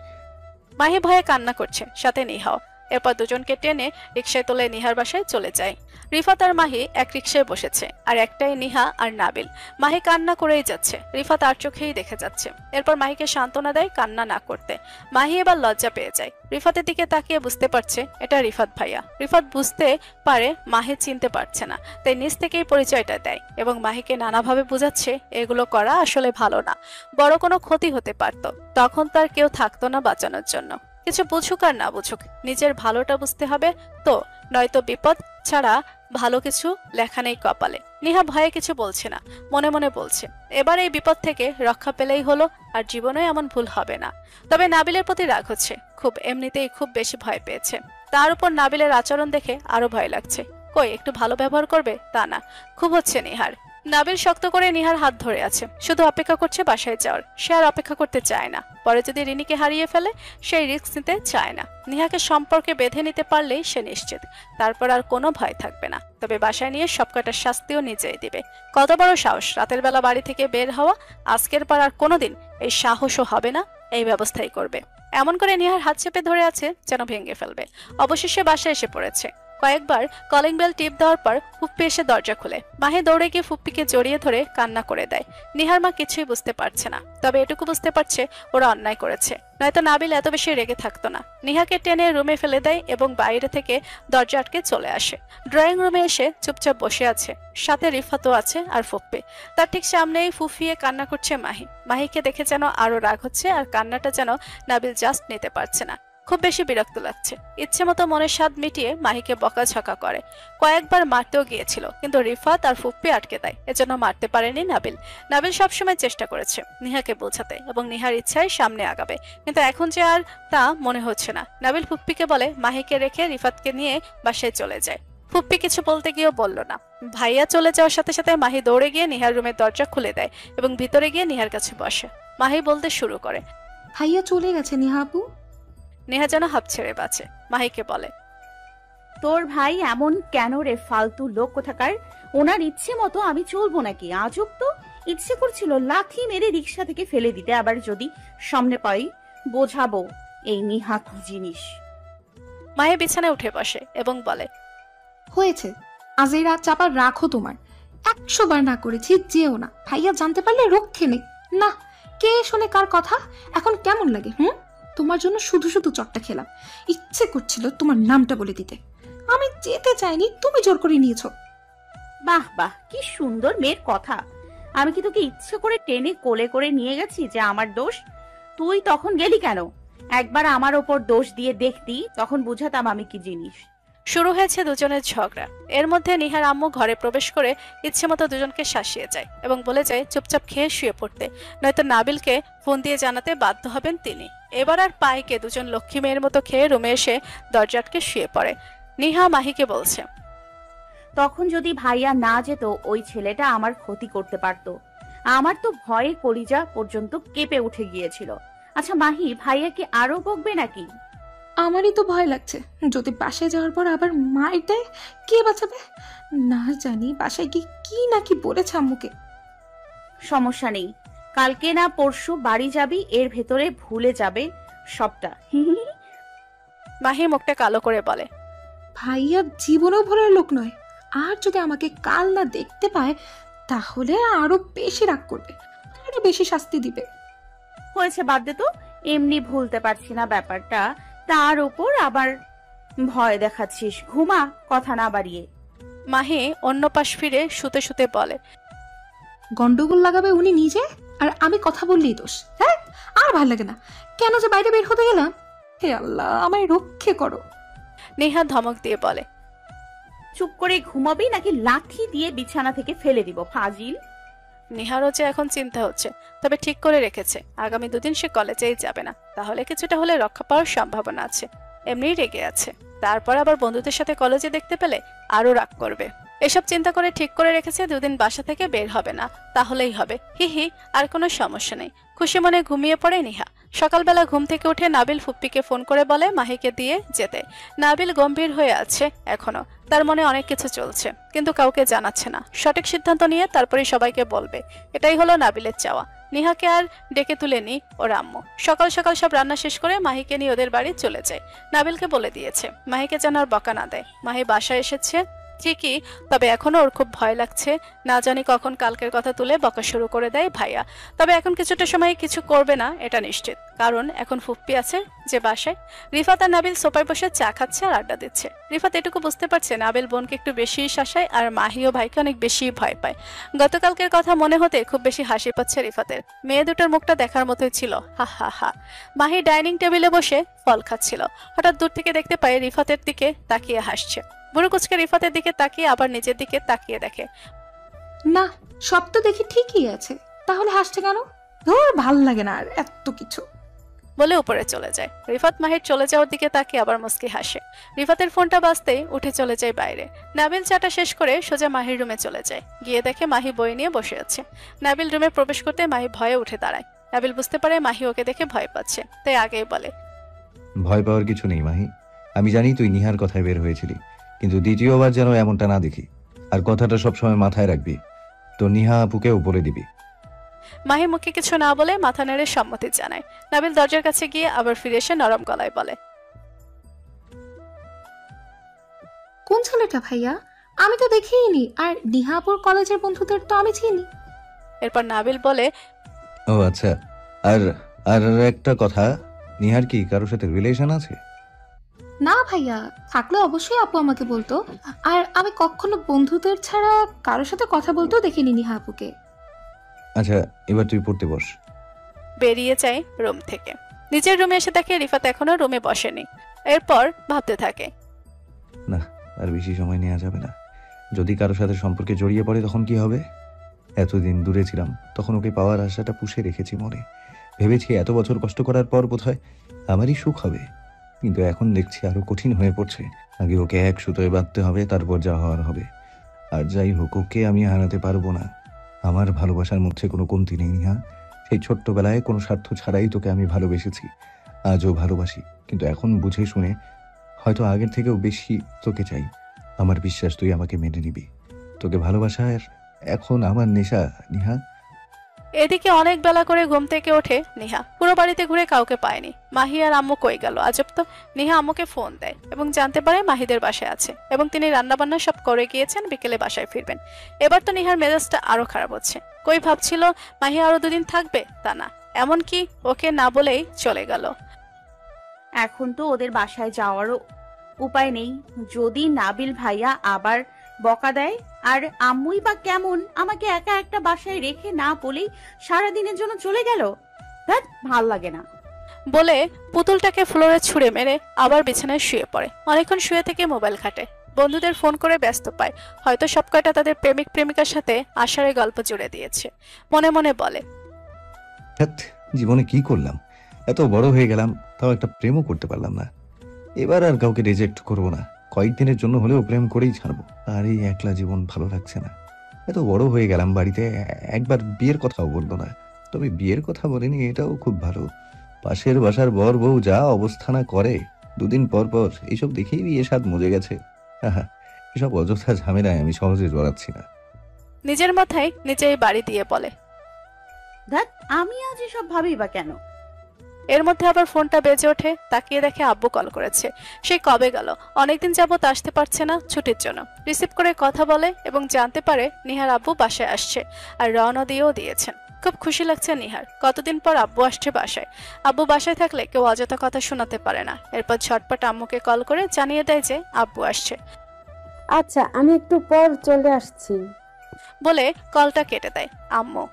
মাহি ভয়ে কান্না করছে, সাথে নিহাও। এরপর দুজনকে টেনে রিকশায় তুলে নিহার বাসায় চলে যায়। রিফাত আর মাহি এক রিকশায় বসেছে, আর একটাই নিহা আর নাবিল। মাহি কান্না করেই যাচ্ছে, রিফাত আর চোখেই দেখে যাচ্ছে। এরপর মাহিকে সান্ত্বনা দেয় কান্না না করতে। মাহি এবার লজ্জা পেয়ে যায়, রিফাতের দিকে তাকিয়ে বুঝতে পারছে এটা রিফাত ভাইয়া। রিফাত বুঝতে পারে মাহি চিনতে পারছে না, তাই নিজ থেকেই পরিচয়টা দেয় এবং মাহিকে নানাভাবে বোঝাচ্ছে এগুলো করা আসলে ভালো না, বড় কোনো ক্ষতি হতে পারত, তখন তার কেউ থাকতো না বাঁচানোর জন্য। কিছু বুঝুক আর না বুঝুক, নিজের ভালোটা বুঝতে হবে তো, নয়তো বিপদ ছাড়া ভালো কিছু লেখা নেই কপালে। নিহা ভয়ে কিছু বলছে না, মনে মনে বলছে এবার এই বিপদ থেকে রক্ষা পেলেই হলো, আর জীবনে এমন ভুল হবে না। তবে নাবিলের প্রতি রাগ হচ্ছে খুব, এমনিতেই খুব বেশি ভয় পেয়েছে। তার উপর নাবিলের আচরণ দেখে আরো ভয় লাগছে। কই একটু ভালো ব্যবহার করবে তা না, খুব হচ্ছে নিহার। নাবিল শক্ত করে নিহার হাত ধরে আছে, শুধু অপেক্ষা করছে বাসায় যাওয়ার। সে আর অপেক্ষা করতে চায় না, পরে যদি রিনিকে হারিয়ে ফেলে সেই রিস্ক নিতে চায় না। নিহাকে সম্পর্কে বেঁধে নিতে পারলেই সে নিশ্চিত, তারপর আর কোনো ভয় থাকবে না। তবে বাসায় নিয়ে সবকটার শাস্তিও নিজেই দিবে। কত বড় সাহস রাতের বেলা বাড়ি থেকে বের হওয়া, আজকের পর আর কোনোদিন এই সাহসও হবে না, এই ব্যবস্থাই করবে। এমন করে নিহার হাত চেপে ধরে আছে যেন ভেঙে ফেলবে। অবশেষে বাসায় এসে পড়েছে। কয়েকবার কলিং বেল টিপ দেওয়ার পর ফুপ্পি এসে দরজা খুলে। মাহি দৌড়ে গিয়ে ফুপ্পিকে জড়িয়ে ধরে কান্না করে দেয়। নিহার মা কিছুই বুঝতে পারছে না, তবে এটুকু বুঝতে পারছে ওরা অন্যায় করেছে, নয়তো নাবিল এত বেশি রেগে থাকতো না। নিহাকে টেনে রুমে ফেলে দেয় এবং বাইরে থেকে দরজা আটকে চলে আসে। ড্রয়িং রুমে এসে চুপচাপ বসে আছে, সাথে রিফাতও আছে আর ফুপ্পি। তার ঠিক সামনেই ফুফিয়ে কান্না করছে মাহি। মাহিকে দেখে যেন আরো রাগ হচ্ছে, আর কান্নাটা যেন নাবিল জাস্ট নিতে পারছে না। খুব বেশি বিরক্ত লাগছে। ইচ্ছে মতো মনের স্বাদ মিটিয়ে মাহিকে বকাঝকা করে। কয়েকবার মারতেও গিয়েছিল, কিন্তু রিফাত আর ফুপ্পি আটকে দেয়, এজন্য মারতে পারেনি নাবিল। নাবিল সবসময় চেষ্টা করেছে নিহাকে বোঝাতে এবং নিহার ইচ্ছায় সামনে আগাবে, কিন্তু এখন যে আর তা মনে হচ্ছে না। নাবিল ফুপ্পিকে বলে মাহিকে রেখে রিফাতকে নিয়ে বাসায় চলে যায়। ফুপ্পি কিছু বলতে গিয়েও বলল না। ভাইয়া চলে যাওয়ার সাথে সাথে মাহি দৌড়ে গিয়ে নিহার রুমের দরজা খুলে দেয় এবং ভিতরে গিয়ে নিহার কাছে বসে। মাহি বলতে শুরু করে, ভাইয়া চলে গেছে নিহা আপু। নেহা যেন হাঁপ ছেড়ে বাঁচে। মাহিকে বলে, তোর ভাই এমন কেন রে, ফালতু লোক কোথাকার। ওনার ইচ্ছে মতো আমি চলবো নাকি? আজব তো, ইচ্ছে করছিল লাথি মেরে রিক্সা থেকে ফেলে দিতে, আবার যদি সামনে পাই বোঝাবো এই নিহা কি জিনিস। মাহি বিছানায় উঠে বসে এবং বলে, হয়েছে, আজ এই রাত চাপা রাখো তোমার। 100 বার না করেছি, যেও না। ভাইয়া জানতে পারলে রক্ষে নেই। না, কে শোনে কার কথা? এখন কেমন লাগে? তোমার জন্য শুধু শুধু চটটা খেলাম, ইচ্ছে করছিল তোমার নামটা বলে দিতে। আমি যেতে চাইনি, তুমি জোর করে নিয়েছো। বাহ বাহ, কি সুন্দর মেয়ের কথা। আমি কি তোকে ইচ্ছে করে টেনে কোলে করে নিয়ে গেছি যে আমার দোষ? তুই তখন গেলি কেন? একবার আমার ওপর দোষ দিয়ে দেখতি, তখন বুঝাতাম আমি কি জিনিস। শুরু হয়েছে দুজনের ঝগড়া। এর মধ্যে নিহার আম্মু ঘরে প্রবেশ করে ইচ্ছে মতো দুজনকে শাসিয়ে যায় এবং বলে যায় চুপচাপ খেয়ে শুয়ে পড়তে, নয়তো নাবিলকে ফোন দিয়ে জানাতে বাধ্য হবেন তিনি। এবার আর পাইকে দুজন লক্ষ্মী মেয়ের মতো খেয়ে রুমে এসে দরজা আটকে শুয়ে পড়ে। নিহা মাহিকে বলছে, তখন যদি ভাইয়া না যেত, ওই ছেলেটা আমার ক্ষতি করতে পারতো। আমার তো ভয়ে কলিজা পর্যন্ত কেঁপে উঠে গিয়েছিল। আচ্ছা মাহি, ভাইয়া কি আরো বকবে নাকি? আমারই তো ভয় লাগছে, যদি বাসায় যাওয়ার পর আবার মায়ের দেয়, কে বাঁচাবে? না জানি বাসায় গিয়ে কি নাকি বলেছে আম্মুকে। সমস্যা নেই, কালকে না পরশু বাড়ি যাবি, এর ভেতরে ভুলে যাবে সবটা। মাহি মুখটা কালো করে বলে, ভাইয়া জীবনেও ভোলার লোক নয়, আর যদি আমাকে কাল না দেখতে পায় তাহলে আরো বেশি রাগ করবে, আরো বেশি শাস্তি দিবে। হয়েছে, বাদ দে তো, এমনি ভুলতে পারছি না ব্যাপারটা, তার উপর আবার ভয় দেখাচ্ছিস। ঘুমা, কথা না বাড়িয়ে। মাহি অন্য পাশ ফিরে শুতে শুতে বলে, গন্ডগোল লাগাবে উনি নিজে, আর আমি কথা বললেই দোষ। হ্যাঁ, আর ভাল লাগে না, কেন যে বাইরে বের হতে গেলাম। হে আল্লাহ, আমায় রক্ষে করো। নেহা ধমক দিয়ে বলে, চুপ করে ঘুমাবি নাকি লাঠি দিয়ে বিছানা থেকে ফেলে দিব, ফাজিল। নিহারও যে এখন চিন্তা হচ্ছে, তবে ঠিক করে রেখেছে আগামী 2 দিন সে কলেজেই যাবে না, তাহলে কিছুটা হলে রক্ষা পাওয়ার সম্ভাবনা আছে। এমনিই রেগে আছে, তারপর আবার বন্ধুদের সাথে কলেজে দেখতে পেলে আরো রাগ করবে। এসব চিন্তা করে ঠিক করে রেখেছে 2 দিন বাসা থেকে বের হবে না, তাহলেই হবে। হি, আর কোনো সমস্যা নেই। খুশি মনে ঘুমিয়ে পড়ে নিহা। সকালবেলা ঘুম থেকে উঠে নাবিল ফুপ্পিকে ফোন করে বলে মাহিকে দিয়ে যেতে। নাবিল গম্ভীর হয়ে আছে এখনো, তার মনে অনেক কিছু চলছে, কিন্তু কাউকে জানাচ্ছে না। সঠিক সিদ্ধান্ত নিয়ে তারপরে সবাইকে বলবে, এটাই হলো নাবিলের চাওয়া। নিহাকে আর ডেকে তুলেনি ওর আম্মু। সকাল সকাল সব রান্না শেষ করে মাহিকে নিয়ে ওদের বাড়ি চলে যায়। নাবিলকে বলে দিয়েছে মাহিকে যেন আর বকা না দেয়। মাহি বাসায় এসেছে ঠিকই, তবে এখনো ওর খুব ভয় লাগছে। না জানি কখন কালকের কথা তুলে বকা শুরু করে দেয় ভাইয়া। তবে এখন কিছুটা সময় কিছু করবে না এটা নিশ্চিত, কারণ এখন ফুপ্পি আছে যে বাসায়। রিফাত আর নাবিল সোফায় বসে চা খাচ্ছে আর আড্ডা দিচ্ছে। রিফাত এটুকু বুঝতে পারছে নাবিল বোনকে একটু বেশি শাসায় আর মাহি ও ভাইকে অনেক বেশি ভয় পায়। গতকালকের কথা মনে হতে খুব বেশি হাসি পাচ্ছে রিফাতের। মেয়ে দুটোর মুখটা দেখার মতোই ছিল, হা হা হা। মাহি ডাইনিং টেবিলে বসে ফল খাচ্ছিল। হঠাৎ দূর থেকে দেখতে পায় রিফাতের দিকে তাকিয়ে হাসছে। বুড়ো কুচকে রিফাতের দিকে তাকিয়ে আবার নিজের দিকে তাকিয়ে দেখে, না সব তো দেখি ঠিকই আছে, তাহলে হাসছে কেন? ধর ভাল লাগে না আর এত কিছু বলে উপরে চলে যায়। রিফাত মাহির চলে যাওয়ার দিকে তাকিয়ে আবার মুস্কি হাসে। রিফাতের ফোনটা বাজতেই উঠে চলে যায় বাইরে। নাবিল চাটা শেষ করে সোজা মাহির রুমে চলে যায়। গিয়ে দেখে মাহি বই নিয়ে বসে আছে। নাবিল রুমে প্রবেশ করতে মাহি ভয়ে উঠে দাঁড়ায়। নাবিল বুঝতে পারে মাহি ওকে দেখে ভয় পাচ্ছে, তাই আগেই বলে, ভয় পাওয়ার কিছু নেই মাহি, আমি জানি তুই নিহার কথায় বের হয়েছিলি, কিন্তু দ্বিতীয়বার যেন এমনটা না দেখি। আর কথাটা সবসময় মাথায় রাখবি, তো নিহা আপুকেও বলে দিবি। মাহি মুখে কিছু না বলে মাথা নেড়ে সম্মতি জানায়। নাবিল দরজার কাছে গিয়ে আবার ফিরে এসে নরম গলায় বলে, কোন ছেলেটা ভাইয়া? আমি তো দেখিনি, আর নিহাপুর কলেজের বন্ধুদের তো আমি চিনি। এরপর নাবিল বলে, ও আচ্ছা, আর আর একটা কথা, নিহার কি কারোর সাথে রিলেশন আছে? না ভাইয়া, থাকলে অবশ্যই আপু আমাকে বলতো। আর আমি কখনো বন্ধুদের ছাড়া কারোর সাথে কথা বলতেও দেখিনি নিহা আপুকে। আচ্ছা, এবার তুই পড়তে বস। বেরিয়ে যায় রুম থেকে। নিজের রুমে এসে দেখে রিফাত এখনো রুমে বসেনি। এরপর ভাবতে থাকে, না, আর বেশি সময় নেওয়া যাবে না। যদি কারোর সাথে সম্পর্কে জড়িয়ে পড়ে তখন কি হবে? এতদিন দূরে ছিলাম, তখন ওকে পাওয়ার আশাটা পুষে রেখেছি মনে। ভেবেছি এত বছর কষ্ট করার পর বোধহয় আমারই সুখ হবে, কিন্তু এখন দেখছি আরো কঠিন হয়ে পড়ছে। আগে ওকে এক সুতোয় বাঁধতে হবে, তারপর যা হওয়ার হবে। আর যাই হোক, ওকে আমি হারাতে পারবো না। আমার ভালোবাসার মধ্যে কোনো কমতি নেই নিহা। সেই ছোট্টবেলায় কোনো স্বার্থ ছাড়াই তোকে আমি ভালোবেসেছি, আজও ভালোবাসি, কিন্তু এখন বুঝে শুনে হয়তো আগের থেকেও বেশি তোকে চাই। আমার বিশ্বাস তুই আমাকে মেনে নিবি। তোকে ভালোবাসার এখন আমার নেশা নিহা। এদিকে অনেক বেলা করে ঘুম থেকে ওঠে নিহা। পুরো বাড়িতে ঘুরে কাউকে পায়নি। মাহি আর আম্মু কই গেল আজব তো। নিহা আম্মুকে ফোন দেয় এবং জানতে পারে মাহিদের বাসায় আছে এবং তিনি রান্নাবান্না সব করে গিয়েছেন, বিকেলে বাসায় ফিরবেন। এবার তো নিহার মেজাজটা আরো খারাপ হচ্ছে। কই ভাবছিল মাহি আরো দুদিন থাকবে, তা না, এমনকি ওকে না বলেই চলে গেল। এখন তো ওদের বাসায় যাওয়ারও উপায় নেই। যদি নাবিল ভাইয়া আবার বকা দেয়, আর আম্মুই বা কেমন আমাকে একা একটা বাসায় রেখে না বলেই সারাদিনের জন্য চলে গেল। ধ্যাৎ, ভাল লাগে না বলে পুতুলটাকে ফ্লোরে ছুঁড়ে মেরে আবার বিছানায় শুয়ে পড়ে। অনেকক্ষণ শুয়ে থেকে মোবাইল ঘাটে, বন্ধুদের ফোন করে ব্যস্ত পায়। হয়তো সব কয়টা তাদের প্রেমিক প্রেমিকার সাথে আশারে গল্প জুড়ে দিয়েছে। মনে মনে বলে, জীবনে কি করলাম, এত বড় হয়ে গেলাম, তাও একটা প্রেমও করতে পারলাম না। এবার আর কাউকে রিজেক্ট করবো না, কয়েকদিনের জন্য হলেও প্রেম করেই ছাড়বো। আর এই একলা জীবন ভালো লাগছে না। এত বড় হয়ে গেলাম, বাড়িতে একবার বিয়ের কথাও বললো না। তবে বিয়ের কথা বলেনি, এটাও খুব ভালো। পাশের বাসার বর বউ যা অবস্থা না করে, দুদিন পর পর এইসব দেখেই বিয়ে স্বাদ মজে গেছে। এসব অযথা ঝামেলায় আমি সহজে জড়াচ্ছি না। নিজের মাথায় নিজেই বাড়ি দিয়ে বলে, ধ্যাৎ, আমি আজ এসব ভাবি বা কেন। এর মধ্যে আবার ফোনটা বেজে ওঠে। তাকিয়ে দেখে আব্বু কল করেছে। সে কবে গেল, অনেকদিন যাবত আসতে পারছে না ছুটির জন্য। রিসিভ করে কথা বলে এবং জানতে পারে নিহার আব্বু বাসায় আসছে আর রওনা দিয়েও দিয়েছেন। খুব খুশি লাগছে নিহার, কতদিন পর আব্বু আসছে বাসায়। আব্বু বাসায় থাকলে কেউ অযথা কথা শোনাতে পারে না। এরপর ঝটপট আম্মুকে কল করে জানিয়ে দেয় যে আব্বু আসছে। আচ্ছা, আমি একটু পর চলে আসছি বলে কলটা কেটে দেয় আম্মু।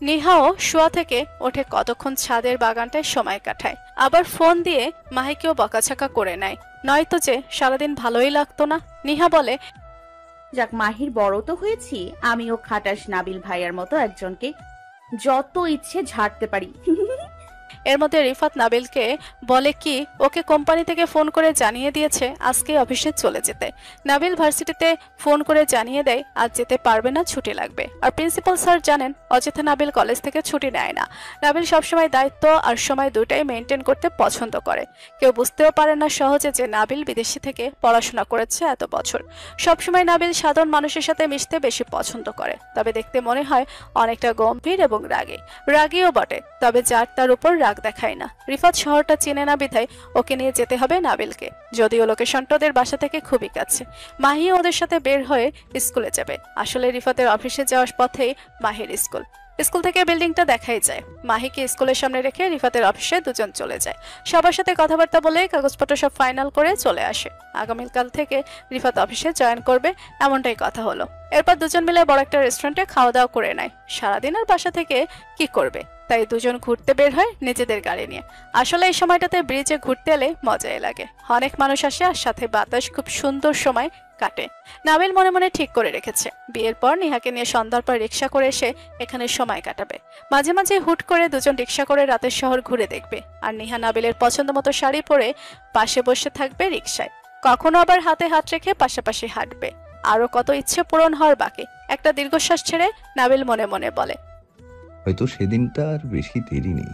নিহাও শোয়া থেকে ওঠে, কতক্ষণ ছাদের বাগানটায় সময় কাটায়। আবার ফোন দিয়ে মাহিকেও বকাঝকা করে নেয়, নয়তো যে সারাদিন ভালোই লাগতো না। নিহা বলে, যাক, মাহির বড় তো হয়েছি, আমিও খাটাস নাবিল ভাইয়ার মতো একজনকে যত ইচ্ছে ঝাড়তে পারি। এর মধ্যে রিফাত নাবিলকে বলে কি ওকে কোম্পানি থেকে ফোন করে জানিয়ে দিয়েছে আজকে অফিসে চলে যেতে। নাবিল ভার্সিটিতে ফোন করে জানিয়ে দেয় আজ যেতে পারবে না, ছুটি লাগবে। আর প্রিন্সিপাল স্যার জানেন অযথা নাবিল কলেজ থেকে ছুটি নেয় না। নাবিল সবসময় দায়িত্ব আর সময় দুটাই মেনটেন করতে পছন্দ করে। কেউ বুঝতেও পারে না সহজে যে নাবিল বিদেশি থেকে পড়াশোনা করেছে এত বছর। সবসময় নাবিল সাধারণ মানুষের সাথে মিশতে বেশি পছন্দ করে, তবে দেখতে মনে হয় অনেকটা গম্ভীর এবং রাগীও বটে, তবে যার তার উপর রাগ দেখায় না। রিফাত শহরটা চেনে না বিধায় ওকে নিয়ে যেতে হবে নাবিলকে, যদিও লোকেশনটা ওদের বাসা থেকে খুবই কাছে। মাহি ওদের সাথে বের হয়ে স্কুলে যাবে। আসলে রিফাতের অফিসে যাওয়ার পথেই মাহির স্কুল থেকে বিল্ডিংটা দেখাই যায়। মাহিকে স্কুলের সামনে রেখে রিফাতের অফিসে দুজন চলে যায়। সবার সাথে কথাবার্তা বলে কাগজপত্র সব ফাইনাল করে চলে আসে। আগামীকাল থেকে রিফাত অফিসে জয়েন করবে এমনটাই কথা হলো। এরপর দুজন মিলে বড় একটা রেস্টুরেন্টে খাওয়া দাওয়া করে নেয়। সারাদিন আর বাসা থেকে কি করবে, তাই দুজন ঘুরতে বের হয় নিজেদের গাড়ি নিয়ে। আসলে এই সময়টাতে ব্রিজে ঘুরতে এলে মজাই লাগে। অনেক মানুষ আসে আর সাথে বাতাস, খুব সুন্দর সময় কাটে। নাবিল মনে মনে ঠিক করে রেখেছে বিয়ের পর নিহাকে নিয়ে সন্ধ্যার পর রিক্সা করে এসে এখানে সময় কাটাবে। মাঝে মাঝে হুট করে দুজন রিক্সা করে রাতের শহর ঘুরে দেখবে। আর নিহা নাবিলের পছন্দ মতো শাড়ি পরে পাশে বসে থাকবে রিক্সায়, কখনো আবার হাতে হাত রেখে পাশাপাশি হাঁটবে। আরো কত ইচ্ছে পূরণ হওয়ার বাকি। একটা দীর্ঘশ্বাস ছেড়ে নাবিল মনে মনে বলে, হয়তো সেদিনটা আর বেশি দেরি নেই।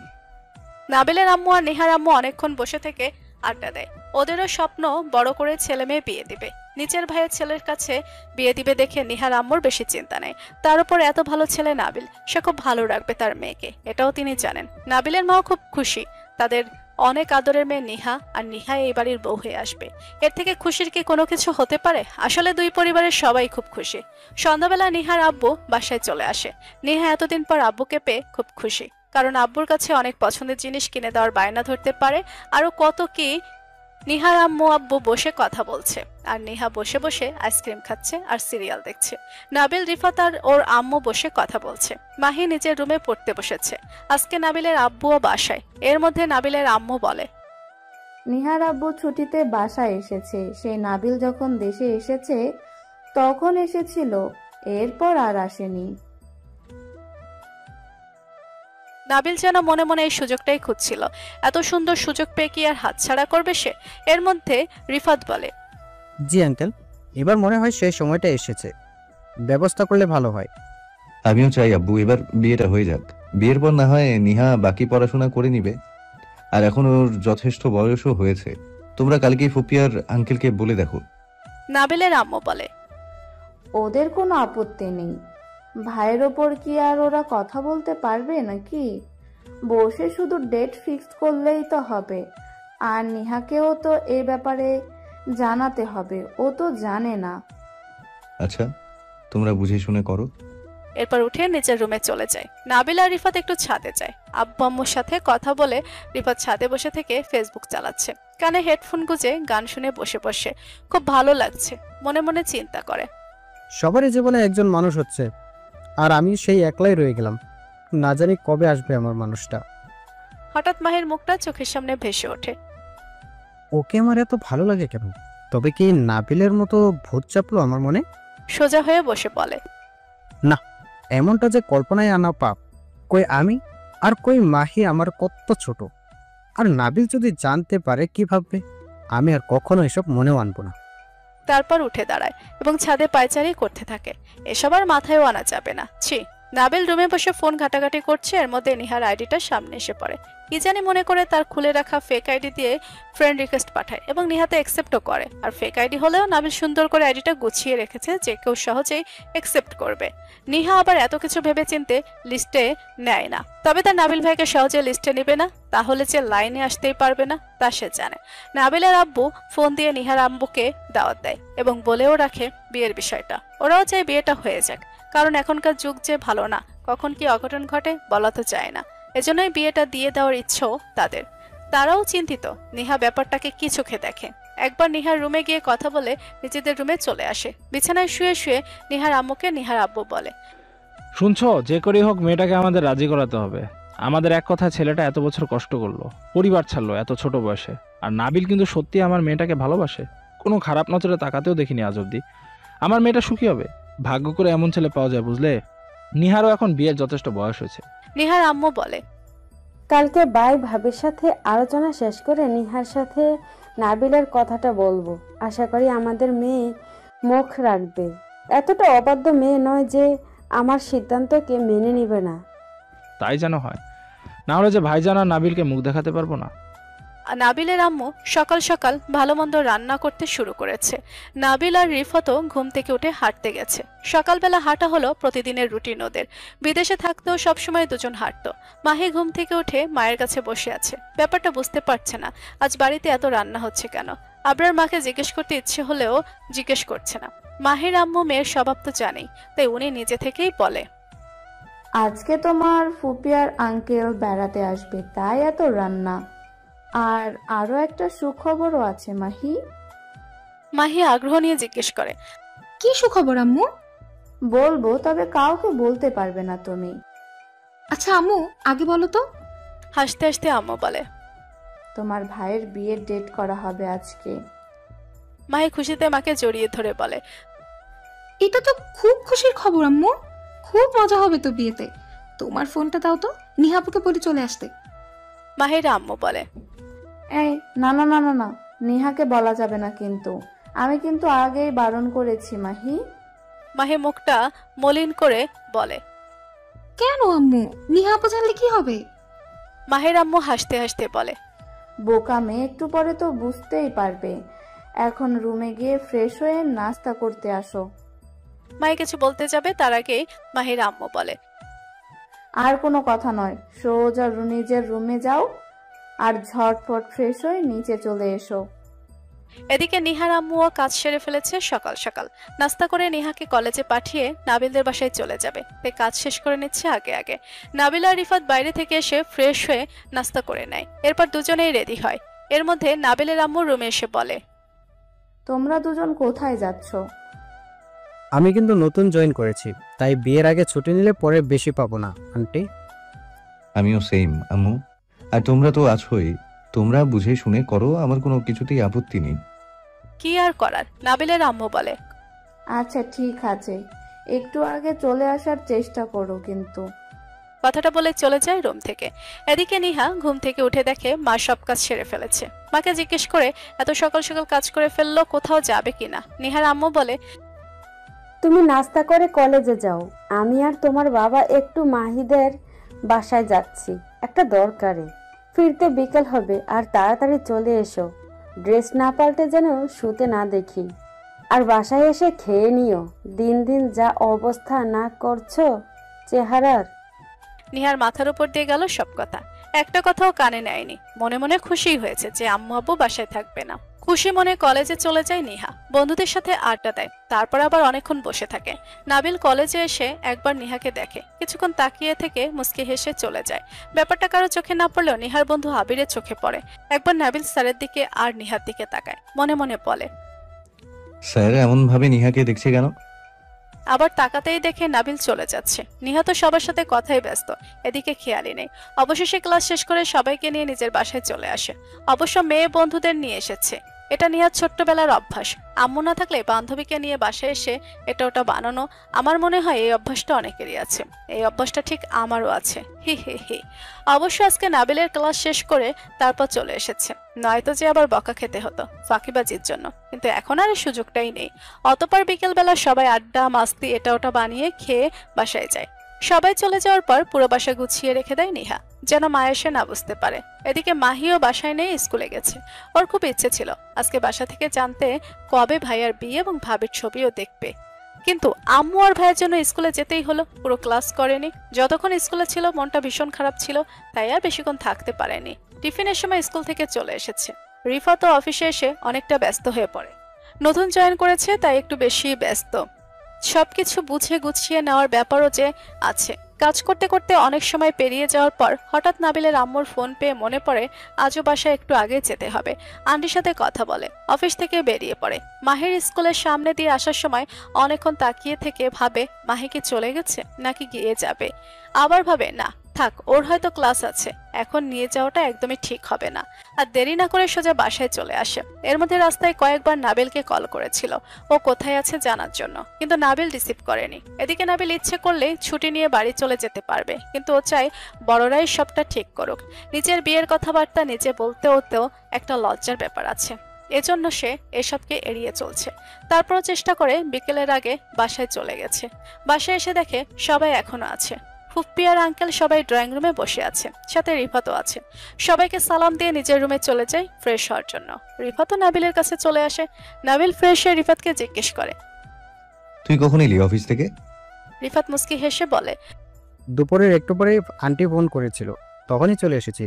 নাবিলের আম্মু আর নিহার আম্মু অনেকক্ষণ বসে থেকে আড্ডা দেয়। ওদেরও স্বপ্ন বড় করে ছেলে মেয়ে বিয়ে দিবে। নিচের ভাইয়ের ছেলের কাছে বিয়ে দিবে দেখে নিহার আম্মুর বেশি চিন্তা নেই। তার উপর এত ভালো ছেলে নাবিল, সে খুব ভালো রাখবে তার মেয়েকে, এটাও তিনি জানেন। নাবিলের মাও খুব খুশি, তাদের অনেক আদরের মেয়ে নিহা, আর নিহা এই বাড়ির বউ হয়ে আসবে। এর থেকে খুশির কি কোনো কিছু হতে পারে? আসলে দুই পরিবারের সবাই খুব খুশি। সন্ধ্যাবেলা নিহার আব্বু বাসায় চলে আসে। নিহা এতদিন পর আব্বুকে পেয়ে খুব খুশি, কারণ আব্বুর কাছে অনেক পছন্দের জিনিস কিনে দেওয়ার বায়না ধরতে পারে। আরো কত কি। নিহার আম্মু আব্বু বসে কথা বলছে, আর নিহা বসে বসে আইসক্রিম খাচ্ছে আর সিরিয়াল দেখছে। নাবিল, রিফাত আর ওর আম্মু বসে কথা বলছে। মাহি নিজের রুমে পড়তে বসেছে। আজকে নাবিলের আব্বুও বাসায়। এর মধ্যে নাবিলের আম্মু বলে, নিহার আব্বু ছুটিতে বাসায় এসেছে। সেই নাবিল যখন দেশে এসেছে তখন এসেছিল, এরপর আর আসেনি। নাবিল যেন মনে মনে এই সুযোগটাই খুঁজছিল। এত সুন্দর সুযোগ পেয়ে কি আর হাতছাড়া করবে সে? এর মধ্যে রিফাত বলে, জি আঙ্কেল, এবার মনে হয় সেই সময়টা এসেছে, ব্যবস্থা করলে ভালো হয়। আমিও চাই আব্বু এবার বিয়েটা হয়ে যাক। বিয়ের পর না হয় নিহা বাকি পড়াশোনা করে নিবে, আর এখন ওর যথেষ্ট বয়সও হয়েছে। তোমরা কালকে ফুপি আর আঙ্কেলকে বলে দেখো। নাবিলের আম্মু বলে, ওদের কোনো আপত্তি নেই। ভাইয়ের ওপর কি আর ওরা কথা বলতে পারবে নাকি? বসে শুধু ডেট ফিক্সড করলেই তো হবে। আর নিহাকেও তো এই ব্যাপারে জানাতে হবে, ও তো জানে না। আচ্ছা, তোমরা বুঝে শুনে করো। এরপর উঠে নিচের রুমে চলে যায়। নাবিল আর রিফাত একটু ছাদে যায়। আব্বু আম্মুর সাথে কথা বলে রিফাত ছাদে বসে থেকে ফেসবুক চালাচ্ছে। কানে হেডফোন গুঁজে গান শুনে বসে বসে খুব ভালো লাগছে। মনে মনে চিন্তা করে, সবারই জীবনে একজন মানুষ হচ্ছে, আর আমি সেই একলাই রয়ে গেলাম। না জানি কবে আসবে আমার মানুষটা। হঠাৎ মাহির মুখটা চোখের সামনে ভেসে ওঠে। ওকে আমার এত ভালো লাগে কেন? তবে কি নাবিলের মতো ভূত চাপলো আমার মনে? সোজা হয়ে বসে বলে, না, এমনটা যে কল্পনায় আনা পাপ। কই আমি, আর কই মাহি আমার কত ছোট। আর নাবিল যদি জানতে পারে কি ভাববে? আমি আর কখনো এসব মনেও আনবো না। তারপর উঠে দাঁড়ায় এবং ছাদে পায়চারি করতে থাকে। এসব আর মাথায়ও আনা যাবে না। ছি। নাবিল রুমে বসে ফোন ঘাটাঘাটি করছে। এর মধ্যে নিহার আইডিটা সামনে এসে পড়ে। কি জানি মনে করে তার খুলে রাখা ফেক আইডি দিয়ে ফ্রেন্ড রিকোয়েস্ট পাঠায় এবং নিহাতে অ্যাকসেপ্টও করে। আর ফেক আইডি হলেও নাবিল সুন্দর করে আইডিটা গুছিয়ে রেখেছে যে কেউ সহজেই অ্যাকসেপ্ট করবে। নিহা আবার এত কিছু ভেবে চিনতে লিস্টে নেয় না। তবে তার নাবিল ভাইকে সহজে লিস্টে নেবে না, তাহলে যে লাইনে আসতেই পারবে না তা সে জানে। নাবিলের আব্বু ফোন দিয়ে নিহার আম্মুকে দাওয়াত দেয় এবং বলেও রাখে বিয়ের বিষয়টা। ওরাও চায় বিয়েটা হয়ে যাক, কারণ এখনকার যুগ যে ভালো না, কখন কি অঘটন ঘটে বলা তো যায় না। এজন্যই বিয়েটা দিয়ে দেওয়ার ইচ্ছেও তাদের। তারাও চিন্তিত নিহা ব্যাপারটাকে কি চোখে দেখে। একবার নিহার রুমে গিয়ে কথা বলে নিজেদের রুমে চলে আসে। বিছানায় শুয়ে শুয়ে নিহার আম্মুকে নিহার আব্বু বলে, শুনছো, যে করেই হোক মেয়েটাকে আমাদের রাজি করাতে হবে। আমাদের এক কথা, ছেলেটা এত বছর কষ্ট করলো, পরিবার ছাড়লো এত ছোট বয়সে। আর নাবিল কিন্তু সত্যি আমার মেয়েটাকে ভালোবাসে, কোনো খারাপ নজরে তাকাতেও দেখিনি আজ অব্দি। আমার মেয়েটা সুখী হবে। ভাগ্য করে এমন ছেলে পাওয়া যায়, বুঝলে। নিহারও এখন বিয়ের যথেষ্ট বয়স হয়েছে। নিহার আম্মু বলে, কালকে ভাই ভাবির সাথে আলোচনা শেষ করে নিহার সাথে নাবিলের কথাটা বলবো। আশা করি আমাদের মেয়ে মুখ রাখবে। এতটা অবাধ্য মেয়ে নয় যে আমার সিদ্ধান্তকে মেনে নিবে না। তাই যেন হয়, না হলে যে ভাইজান আর নাবিলকে মুখ দেখাতে পারবো না। নাবিলের আম্মু সকাল সকাল ভালো মন্দ রান্না করতে শুরু করেছে। নাবিল আর রিফাতও ঘুম থেকে উঠে হাঁটতে গেছে। সকালবেলা হাঁটা হলো প্রতিদিনের রুটিন ওদের। বিদেশে থাকতেও সবসময় দুজন হাঁটতো। মাহি ঘুম থেকে উঠে মায়ের কাছে বসে আছে, ব্যাপারটা বুঝতে পারছে না আজ বাড়িতে এত রান্না হচ্ছে কেন। আবরার মাকে জিজ্ঞেস করতে ইচ্ছে হলেও জিজ্ঞেস করছে না। মাহির আম্মু মেয়ের স্বভাব তো জানেই, তাই উনি নিজে থেকেই বলে, আজকে তোমার ফুপি আর আঙ্কেল বেড়াতে আসবে, তাই এত রান্না। আর আরো একটা সুখবরও আছে মাহি। মাহি আগ্রহ নিয়ে জিজ্ঞেস করে, কি সুখবর আম্মু? বলবো, তবে কাউকে বলতে পারবে না তুমি। আচ্ছা আম্মু, আগে বলো তো। হাসতে হাসতে আম্মু বলে, তোমার ভাইয়ের বিয়ের ডেট করা হবে আজকে। মাহি খুশিতে মাকে জড়িয়ে ধরে বলে, এটা তো খুব খুশির খবর আম্মু, খুব মজা হবে তো বিয়েতে। তোমার ফোনটা দাও তো, নিহাপুকে বলে চলে আসতে। মাহির আম্মু বলে, এই না না না না না, নিহাকে বলা যাবে না কিন্তু। আমি কিন্তু আগেই বারণ করেছি মাহি। মাহি মুখটা মলিন করে বলে, কেন আম্মু? নিহাপু জানলে কি হবে? মাহির আম্মু হাসতে হাসতে বলে, বোকা মেয়ে, একটু পরে তো বুঝতেই পারবে। এখন রুমে গিয়ে ফ্রেশ হয়ে নাস্তা করতে আসো। মাহি কিছু বলতে যাবে তার আগেই মাহির আম্মু বলে, আর কোনো কথা নয়, সোজা নিজের রুমে যাও আর ঝটপট ফ্রেশ হয়ে নিচে চলে এসো। এদিকে নিহার আম্মুও কাজ সেরে ফেলেছে। সকাল সকাল নাস্তা করে নিহাকে কলেজে পাঠিয়ে নাবিলদের বাসায় চলে যাবে, তাই কাজ শেষ করে নিচ্ছে আগে আগে। নাবিল আর রিফাত বাইরে থেকে এসে ফ্রেশ হয়ে নাস্তা করে নেয়, এরপর দুজনেই রেডি হয়। এর মধ্যে নাবিলের আম্মু রুমে এসে বলে, তোমরা দুজন কোথায় যাচ্ছ? আমি কিন্তু নতুন জয়েন করেছি, তাই বিয়ের আগে ছুটি নিলে পরে বেশি পাবো না আন্টি। আমিও সেম আম্মু। আর তোমরা তো আছোই, তোমরা বুঝে শুনে করো, আমার কোনো কিছুতেই আপত্তি নেই। কি আর করার, নাবিলের আম্মু বলে, আচ্ছা ঠিক আছে, একটু আগে চলে আসার চেষ্টা করো কিন্তু। কথাটা বলে চলে যায় রুম থেকে। এদিকে নিহা ঘুম থেকে উঠে দেখে মা সব কাজ সেরে ফেলেছে। মাকে জিজ্ঞেস করে এত সকাল সকাল কাজ করে ফেললো, কোথাও যাবে কিনা। নিহার আম্মু বলে, তুমি নাস্তা করে কলেজে যাও, আমি আর তোমার বাবা একটু মাহিদের বাসায় যাচ্ছি একটা দরকারে। ফিরতে বিকেল হবে, আর তাড়াতাড়ি চলে এসো। ড্রেস না পাল্টে যেন শুতে না দেখি। আর বাসায় এসে খেয়ে নিও, দিন দিন যা অবস্থা না করছো চেহারার। নিহার মাথার উপর দিয়ে গেল সব কথা, একটা কথাও কানে নেয়নি। মনে মনে খুশি হয়েছে যে আম্মু আব্বু বাসায় থাকবে না। খুশি মনে কলেজে চলে যায় নিহা, বন্ধুদের সাথে আড্ডা দেয়, তারপর আবার অনেকক্ষণ বসে থাকে। নাবিল কলেজে এসে একবার নিহাকে দেখে, কিছুক্ষণ তাকিয়ে থেকে মুচকি হেসে চলে যায়। ব্যাপারটা কারো চোখে না পড়লেও নিহার বন্ধু আবিরের চোখে পড়ে। একবার নাবিল স্যারের দিকে আর নিহার দিকে তাকায়, মনে মনে বলে, স্যার এমন ভাবে নিহাকে দেখছে কেন? আবার তাকাতেই দেখে নাবিল চলে যাচ্ছে। নিহা তো সবার সাথে কথাই ব্যস্ত, এদিকে খেয়ালই নেই। অবশেষে ক্লাস শেষ করে সবাইকে নিয়ে নিজের বাসায় চলে আসে। অবশ্য মেয়ে বন্ধুদের নিয়ে এসেছে, এটা নিহার ছোট্টবেলার অভ্যাস। আম্মু না থাকলে বান্ধবীকে নিয়ে বাসায় এসে এটা ওটা বানানো। আমার মনে হয় এই অভ্যাসটা অনেকেরই আছে, এই অভ্যাসটা ঠিক আমারও আছে। হি হি হি। অবশ্য আজকে নাবিলের ক্লাস শেষ করে তারপর চলে এসেছে, নয়তো যে আবার বকা খেতে হতো ফাঁকিবাজির জন্য। কিন্তু এখন আর এই সুযোগটাই নেই। অতপর বিকেলবেলা সবাই আড্ডা মাস্তি এটা ওটা বানিয়ে খেয়ে বাসায় যায়। সবাই চলে যাওয়ার পর পুরো বাসা গুছিয়ে রেখে দেয় নিহা, যেন মা এসে না বুঝতে পারে। এদিকে মাহিও বাসায় নেই, স্কুলে গেছে। ওর খুব ইচ্ছে ছিল আজকে বাসা থেকে জানতে কবে ভাইয়ার বিয়ে এবং ভাবির ছবিও দেখবে, কিন্তু আম্মু আর ভাইয়ের জন্য স্কুলে যেতেই হলো। পুরো ক্লাস করেনি, যতক্ষণ স্কুলে ছিল মনটা ভীষণ খারাপ ছিল, তাই আর বেশিক্ষণ থাকতে পারেনি। টিফিনের সময় স্কুল থেকে চলে এসেছে। রিফা তো অফিসে এসে অনেকটা ব্যস্ত হয়ে পড়ে, নতুন জয়েন করেছে তাই একটু বেশি ব্যস্ত। সবকিছু বুঝে গুছিয়ে নেওয়ার ব্যাপারও যে আছে। কাজ করতে করতে অনেক সময় পেরিয়ে যাওয়ার পর হঠাৎ নাবিলের আম্মুর ফোন পেয়ে মনে পড়ে আজও বাসায় একটু আগে যেতে হবে। আন্টির সাথে কথা বলে অফিস থেকে বেরিয়ে পড়ে। মাহির স্কুলের সামনে দিয়ে আসার সময় অনেকক্ষণ তাকিয়ে থেকে ভাবে মাহি কি চলে গেছে নাকি গিয়ে যাবে। আবার ভাবে না, থাক, ওর হয়তো ক্লাস আছে, এখন নিয়ে যাওয়াটা একদমই ঠিক হবে না। আর দেরি না করে সোজা বাসায় চলে আসে। এর মধ্যে রাস্তায় কয়েকবার নাবিলকে কল করেছিল ও কোথায় আছে জানার জন্য, কিন্তু নাবিল রিসিভ করেনি। এদিকে নাবিল ইচ্ছে করলেই ছুটি নিয়ে বাড়ি চলে যেতে পারবে, কিন্তু ও চায় বড়রাই সবটা ঠিক করুক। নিজের বিয়ের কথাবার্তা নিজে বলতেও একটা লজ্জার ব্যাপার আছে, এজন্য সে এসবকে এড়িয়ে চলছে। তারপরও চেষ্টা করে বিকেলের আগে বাসায় চলে গেছে। বাসায় এসে দেখে সবাই এখনো আছে। ফুপ্পি আর আঙ্কেল সবাই ড্রয়িং রুমে বসে আছে, সাথে রিফাতও আছে। সবাইকে সালাম দিয়ে নিজের রুমে চলে যায় ফ্রেশ হওয়ার জন্য। রিফাতও নাবিলের কাছে চলে আসে। নাবিল ফ্রেশ হয়ে রিফাতকে জিজ্ঞেস করে, তুই কখন এলি অফিস থেকে? রিফাত মুস্কি হেসে বলে, দুপুরের একটু পরে আন্টি ফোন করেছিল, তখনই চলে এসেছি।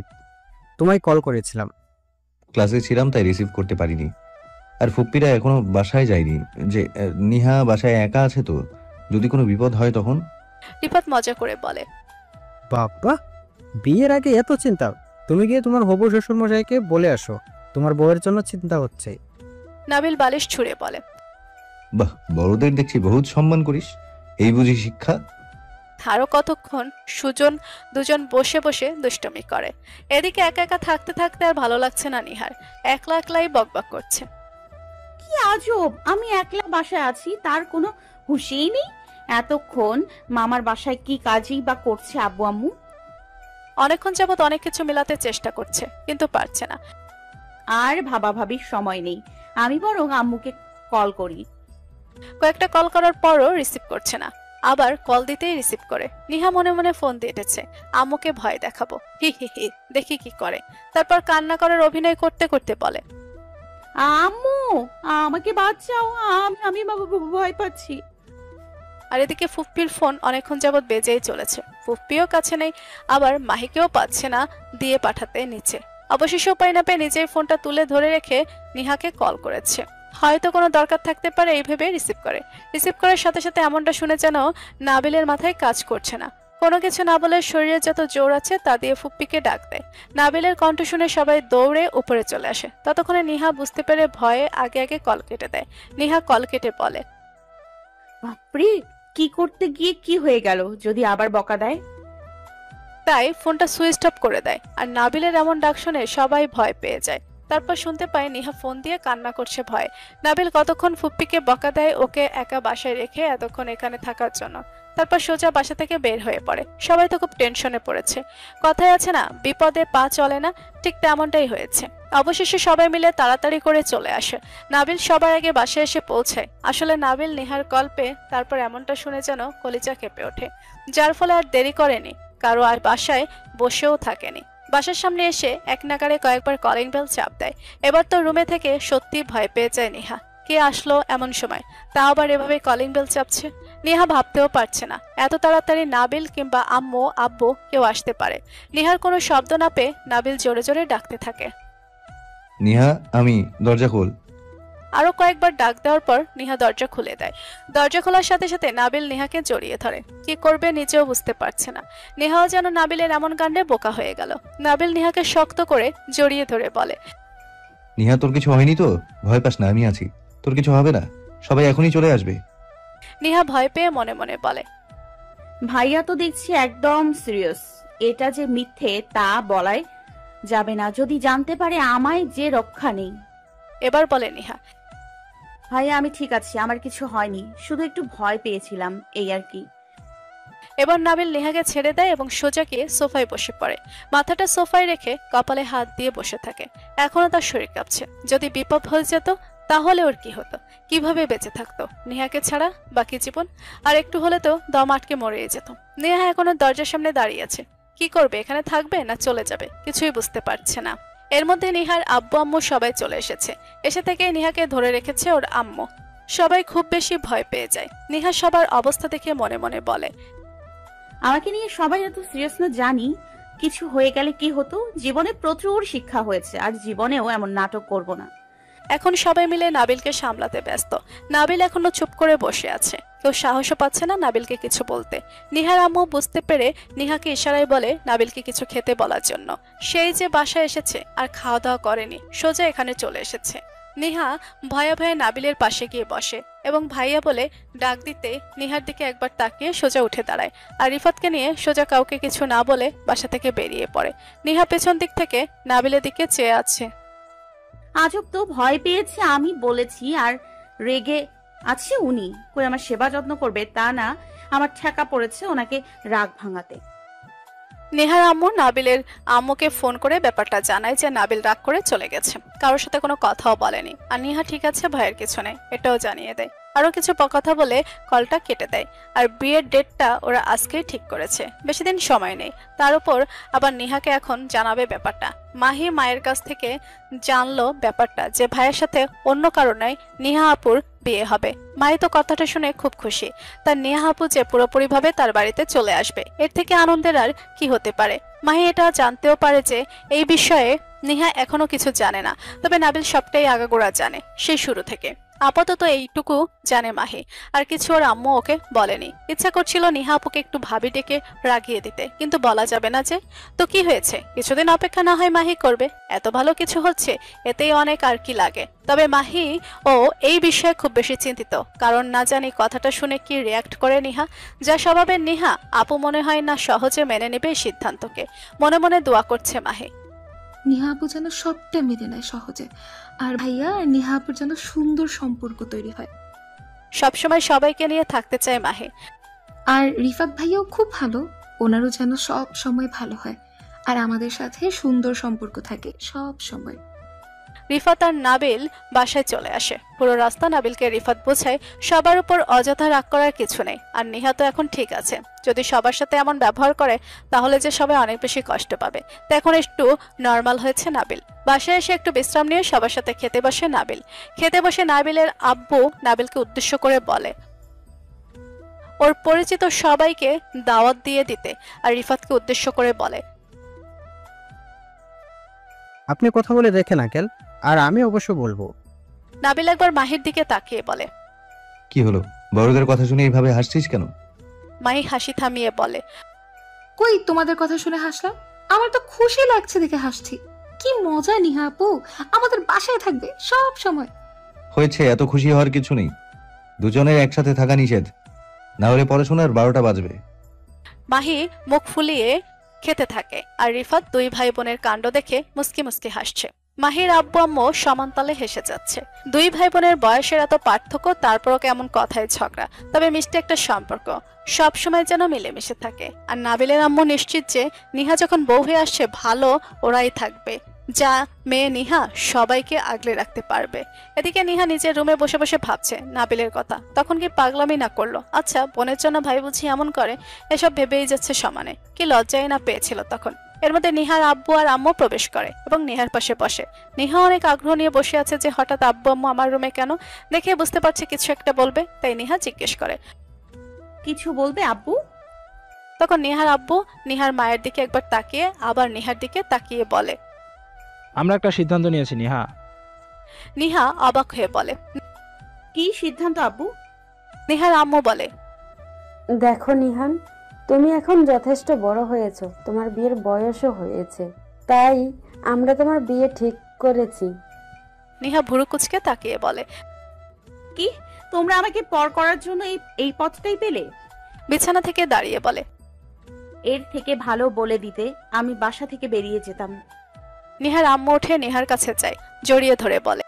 তোমায় কল করেছিলাম। ক্লাসে ছিলাম তাই রিসিভ করতে পারিনি। আর ফুপ্পিরা এখনো বাসায় যায়নি। যে নিহা বাসায় একা আছে, তো যদি কোনো বিপদ হয় তখন? রিফাত মজা করে বলে, বাবা, বিয়ের আগে এত চিন্তা? তুমি গিয়ে তোমার হবু শ্বশুর মশাইকে বলে আসো তোমার বউয়ের জন্য চিন্তা হচ্ছে। নাবিল বালিশ ছুঁড়ে বলে, বাহ, বড়দের দেখছি বহুত সম্মান করিস, এই বুঝি শিক্ষা? আরো কতক্ষণ সুজন দুজন বসে বসে দুষ্টমি করে। এদিকে একা একা থাকতে থাকতে আর ভালো লাগছে না নিহার, একলা একলাই বকবক করছে। কি আজব, আমি একলা বাসায় আছি, তার কোনো হুঁশই নেই। এতক্ষণ মামার বাসায় কি কাজই বা করছে আব্বু আম্মু? অনেকক্ষণ যাবৎ অনেক কিছু মেলাতে চেষ্টা করছে, কিন্তু পারছে না। আর ভাবাভাবির সময় নেই, আমি বরং আম্মুকে কল করি। কয়েকটা কল করার পরও রিসিভ করছে না, আবার কল দিতেই রিসিভ করে। নিহা মনে মনে ফোন দিয়েছে, আম্মুকে ভয় দেখাবো, হি হি হি, দেখি কি করে। তারপর কান্না করার অভিনয় করতে করতে বলে, আম্মু আমাকে বাঁচাও, আমি ভয় পাচ্ছি। আর এদিকে ফুপ্পির ফোন অনেকক্ষণ যাবৎ বেজেই চলেছে। ফুপ্পিও কাছে নেই, আবার মাহিকেও পাচ্ছে না দিয়ে পাঠাতে নিচে। অবশেষে উপায় না পেয়ে নিজেই ফোনটা তুলে ধরে রেখে নিহাকে কল করেছে। হয়তো কোনো দরকার থাকতে পারে এই ভেবে রিসিভ করার সাথে সাথে এমনটা শুনে যেন নাবিলের মাথায় কাজ করছে না। কোনো কিছু না বলে শরীরে যত জোর আছে তা দিয়ে ফুপ্পিকে ডাক দেয়। নাবিলের কণ্ঠ শুনে সবাই দৌড়ে উপরে চলে আসে। ততক্ষণে নিহা বুঝতে পেরে ভয়ে আগে আগে কল কেটে দেয়। নিহা কল কেটে বলে, বাপরে, কি করতে গিয়ে কি হয়ে গেল যদি আবার বকা দেয়? তাই ফোনটা সুইচ অফ করে দেয়। আর নাবিলের এমন ডাক শুনে সবাই ভয় পেয়ে যায়। তারপর শুনতে পায় নিহা ফোন দিয়ে কান্না করছে ভয়ে। নাবিল কতক্ষণ ফুপ্পিকে বকা দেয় ওকে একা বাসায় রেখে এতক্ষণ এখানে থাকার জন্য। তারপর সোজা বাসা থেকে বের হয়ে পড়ে। সবাই তো খুব টেনশনে পড়েছে। কথায় আছে না, বিপদে পা চলে না, ঠিক তেমনটাই হয়েছে। অবশেষে সবাই মিলে তাড়াতাড়ি করে চলে আসে। নাবিল সবার আগে বাসায় এসে পৌঁছায়। আসলে নাবিল নিহার কল পেয়ে তারপর এমনটা শুনে যেন কলিজা কেঁপে ওঠে, যার ফলে আর দেরি করেনি, কারো আর বাসায় বসেও থাকেনি। বাসার সামনে এসে এক নাগাড়ে কয়েকবার কলিং বেল চাপ দেয়। এবার তো রুমে থেকে সত্যি ভয় পেয়ে যায় নিহা। কে আসলো এমন সময়, তা আবার এভাবে কলিং বেল চাপছে? নিহা ভাবতেও পারছে না এত তাড়াতাড়ি নাবিল কিংবা আম্মু আব্বু কেউ আসতে পারে। নিহার কোনো শব্দ না পেয়ে নাবিল জোরে জোরে ডাকতে থাকে, নিহা, আমি, দরজা খোল। আরো কয়েকবার ডাক দেওয়ার পর নিহা দরজা খুলে দেয়। দরজা খোলার সাথে সাথে নাবিল নিহাকে জড়িয়ে ধরে। কি করবে নিজেও বুঝতে পারছে না। নিহাও যেন নাবিলের এমন কাণ্ডে বোকা হয়ে গেল। নাবিল নিহাকে শক্ত করে জড়িয়ে ধরে বলে, নিহা, তোর কিছু হয়নি তো? ভয় পাস না, আমি আছি, তোর কিছু হবে না, সবাই এখনই চলে আসবে। নিহা ভয় পেয়ে মনে মনে বলে, ভাইয়া তো দেখছি একদম সিরিয়াস। এটা যে মিথ্যে তা বলাই যাবে না, যদি জানতে পারে আমায় যে রক্ষা নেই। এবার বলে নিহা, ভাইয়া আমি ঠিক আছি, আমার কিছু হয়নি, শুধু একটু ভয় পেয়েছিলাম, এই আর কি। এবার নাবিল নেহাকে ছেড়ে দেয় এবং সোজা গিয়ে সোফায় বসে পড়ে। মাথাটা সোফায় রেখে কপালে হাত দিয়ে বসে থাকে। এখনো তার শরীর কাঁপছে। যদি বিপদ হয়ে যেত তাহলে ওর কি হতো? কিভাবে বেঁচে থাকতো নেহাকে ছাড়া বাকি জীবন? আর একটু হলে তো দম আটকে মরে যেত। নেহা এখনো দরজার সামনে দাঁড়িয়ে আছে। কি করবে? এখানে থাকবে না চলে যাবে? কিছুই বুঝতে পারছে না। এর মধ্যে নিহার আব্বু আম্মু সবাই চলে এসেছে। এসে থেকে নিহাকে ধরে রেখেছে ওর আম্মু। সবাই খুব বেশি ভয় পেয়ে যায়। নিহা সবার অবস্থা দেখে মনে মনে বলে, আমাকে নিয়ে সবাই এত সিরিয়াস না জানি, কিছু হয়ে গেলে কি হতো? জীবনে প্রচুর শিক্ষা হয়েছে, আর জীবনেও এমন নাটক করব না। এখন সবাই মিলে নাবিলকে সামলাতে ব্যস্ত। নাবিল এখনো চুপ করে বসে আছে। কেউ সাহসও পাচ্ছে না নাবিলকে কিছু বলতে। নিহার আম্মু বুঝতে পেরে নিহাকে ইশারায় বলে নাবিলকে কিছু খেতে বলার জন্য। সেই যে বাসায় এসেছে আর খাওয়া দাওয়া করেনি, সোজা এখানে চলে এসেছে। নেহা ভয়ে ভয়ে নাবিলের পাশে গিয়ে বসে এবং ভাইয়া বলে ডাক দিতে নেহার দিকে একবার তাকিয়ে সোজা উঠে দাঁড়ায় আর রিফাতকে নিয়ে সোজা কাউকে কিছু না বলে বাসা থেকে বেরিয়ে পড়ে। নেহা পেছন দিক থেকে নাবিলের দিকে চেয়ে আছে। আজব তো, ভয় পেয়েছে আমি বলেছি আর রেগে আছে উনি। কই আমার সেবা যত্ন করবে তা না, আমার ঠেকা পড়েছে ওনাকে রাগ ভাঙাতে। নেহার আম্মু নাবিলের আম্মুকে ফোন করে ব্যাপারটা জানায় যে নাবিল রাগ করে চলে গেছে, কারোর সাথে কোনো কথাও বলেনি। আর নেহা ঠিক আছে, ভয়ের কিছু নেই এটাও জানিয়ে দেয়। আরো কিছু কথা বলে কলটা কেটে দেয়। আর বিয়ের ডেটটা ওরা আজকেই ঠিক করেছে, বেশি দিন সময় নেই। তার উপর আবার নেহাকে এখন জানাবে ব্যাপারটা। মাহি মায়ের কাছ থেকে জানলো ব্যাপারটা যে ভাইয়ের সাথে অন্য কারণে নেহা আপুর বিয়ে হবে। মাই তো কথাটা শুনে খুব খুশি। তার নেহা আপু যে পুরোপুরিভাবে তার বাড়িতে চলে আসবে, এর থেকে আনন্দের আর কি হতে পারে। মাহি এটা জানতেও পারে যে এই বিষয়ে নেহা এখনো কিছু জানে না, তবে নাবিল সবটাই আগাগোড়া জানে সেই শুরু থেকে। আপাতত এইটুকু জানে মাহি, আর কিছু ওর আম্মু ওকে বলেনি। ইচ্ছা করছিল নেহা আপুকে একটু ভাবি ডেকে রাগিয়ে দিতে, কিন্তু বলা যাবে না যে। তো কি হয়েছে, কিছুদিন অপেক্ষা না হয় মাহি করবে। এত ভালো কিছু হচ্ছে, এতেই অনেক আর কি লাগে। তবে মাহি ও এই বিষয়ে খুব বেশি চিন্তিত, কারণ না জানি কথাটা শুনে কি রিয়াক্ট করে নেহা। যা স্বভাবের নেহা, আপু মনে হয় না সহজে মেনে নেবে এই সিদ্ধান্তকে। মনে মনে দোয়া করছে মাহি, নেহা আপু যেন সবটা মেনে নেয় সহজে, আর ভাইয়া আর নেহা আপুর যেন সুন্দর সম্পর্ক তৈরি হয়। সবসময় সবাইকে নিয়ে থাকতে চায় মাহি। আর রিফাত ভাইয়াও খুব ভালো, ওনারও যেন সব সময় ভালো হয়, আর আমাদের সাথে সুন্দর সম্পর্ক থাকে সব সময়। রিফাত আর নাবিল বাসায় চলে আসে। পুরো রাস্তা নাবিলকে রিফাত বোঝায় সবার উপর অযথা রাগ করার কিছু নেই, আর নেহা তো এখন ঠিক আছে। যদি সবার সাথে এমন ব্যবহার করে তাহলে যে সবাই অনেক বেশি কষ্ট পাবে। তো এখন একটু নর্মাল হয়েছে নাবিল। বাসায় এসে একটু বিশ্রাম নিয়ে সবার সাথে খেতে বসে নাবিল। খেতে বসে নাবিলের আব্বু নাবিলকে উদ্দেশ্য করে বলে ওর পরিচিত সবাইকে দাওয়াত দিয়ে দিতে, আর রিফাতকে উদ্দেশ্য করে বলে, আপনি কথা বলে দেখেন আঙ্কেল, আর আমি অবশ্য বলবো। নাবিল একবার মাহির দিকে তাকিয়ে বলে, কি হলো, বড়দের কথা শুনে এইভাবে হাসছিস কেন? মাহি হাসি থামিয়ে বলে, কই তোমাদের কথা শুনে হাসলাম, আমার তো খুশি লাগছে দেখে হাসছি। কি মজা নেহা আপু আমাদের বাসায় থাকবে সব সময়। হয়েছে, এত খুশি হওয়ার কিছু নেই। দুজনের একসাথে থাকা নিষেধ, না হলে পড়াশোনার 12টা বাজবে। মাহি মুখ ফুলিয়ে খেতে থাকে, আর রিফাত দুই ভাই বোনের কাণ্ড দেখে মুস্কি মুস্কি হাসছে। মাহির আব্বু আম্মু সমানতালে হেসে যাচ্ছে। দুই ভাই বোনের বয়সের এত পার্থক্য, তারপরও কেমন কথায় ঝগড়া, তবে মিষ্টি একটা সম্পর্ক সব সময় যেন মিলেমিশে থাকে। আর নাবিলের আম্মু নিশ্চিত যে নিহা যখন বউ হয়ে আসছে ভালো ওরাই থাকবে, যা মেয়ে নিহা সবাইকে আগলে রাখতে পারবে। এদিকে নিহা নিজের রুমে বসে বসে ভাবছে নাবিলের কথা। তখন কি পাগলামি না করলো? আচ্ছা, বোনের জন্য ভাই বুঝি এমন করে? এসব ভেবেই যাচ্ছে সমানে। কি লজ্জাই না পেয়েছিল তখন। এর মধ্যে নিহার আব্বু আর আম্মু প্রবেশ করে এবং নিহার পাশে বসে। নিহা অনেক আগ্রহ নিয়ে বসে আছে যে হঠাৎ আব্বু আম্মু আমার রুমে কেন। দেখে বুঝতে পারছে কিছু একটা বলবে, তাই নিহা জিজ্ঞেস করে, কিছু বলবে আব্বু? তখন নিহার আব্বু নিহার মায়ের দিকে একবার তাকিয়ে আবার নিহার দিকে তাকিয়ে বলে, আমরা একটা সিদ্ধান্ত নিয়েছি নিহা। নিহা অবাক হয়ে বলে, কি সিদ্ধান্ত আব্বু? নিহার আম্মু বলে, দেখো নিহান, তুমি এখন যথেষ্ট বড় হয়েছো, তোমার বিয়ের বয়সও হয়েছে, তাই আমরা তোমার বিয়ে ঠিক করেছি। নিহা ভুরু কুচকে তাকিয়ে বলে, কি তোমরা আমাকে পর করার জন্য এই পথটাই পেলে? বিছানা থেকে দাঁড়িয়ে বলে, এর থেকে ভালো বলে দিতে আমি বাসা থেকে বেরিয়ে যেতাম। নিহার আম্মু উঠে নিহার কাছে যায়, জড়িয়ে ধরে বলে,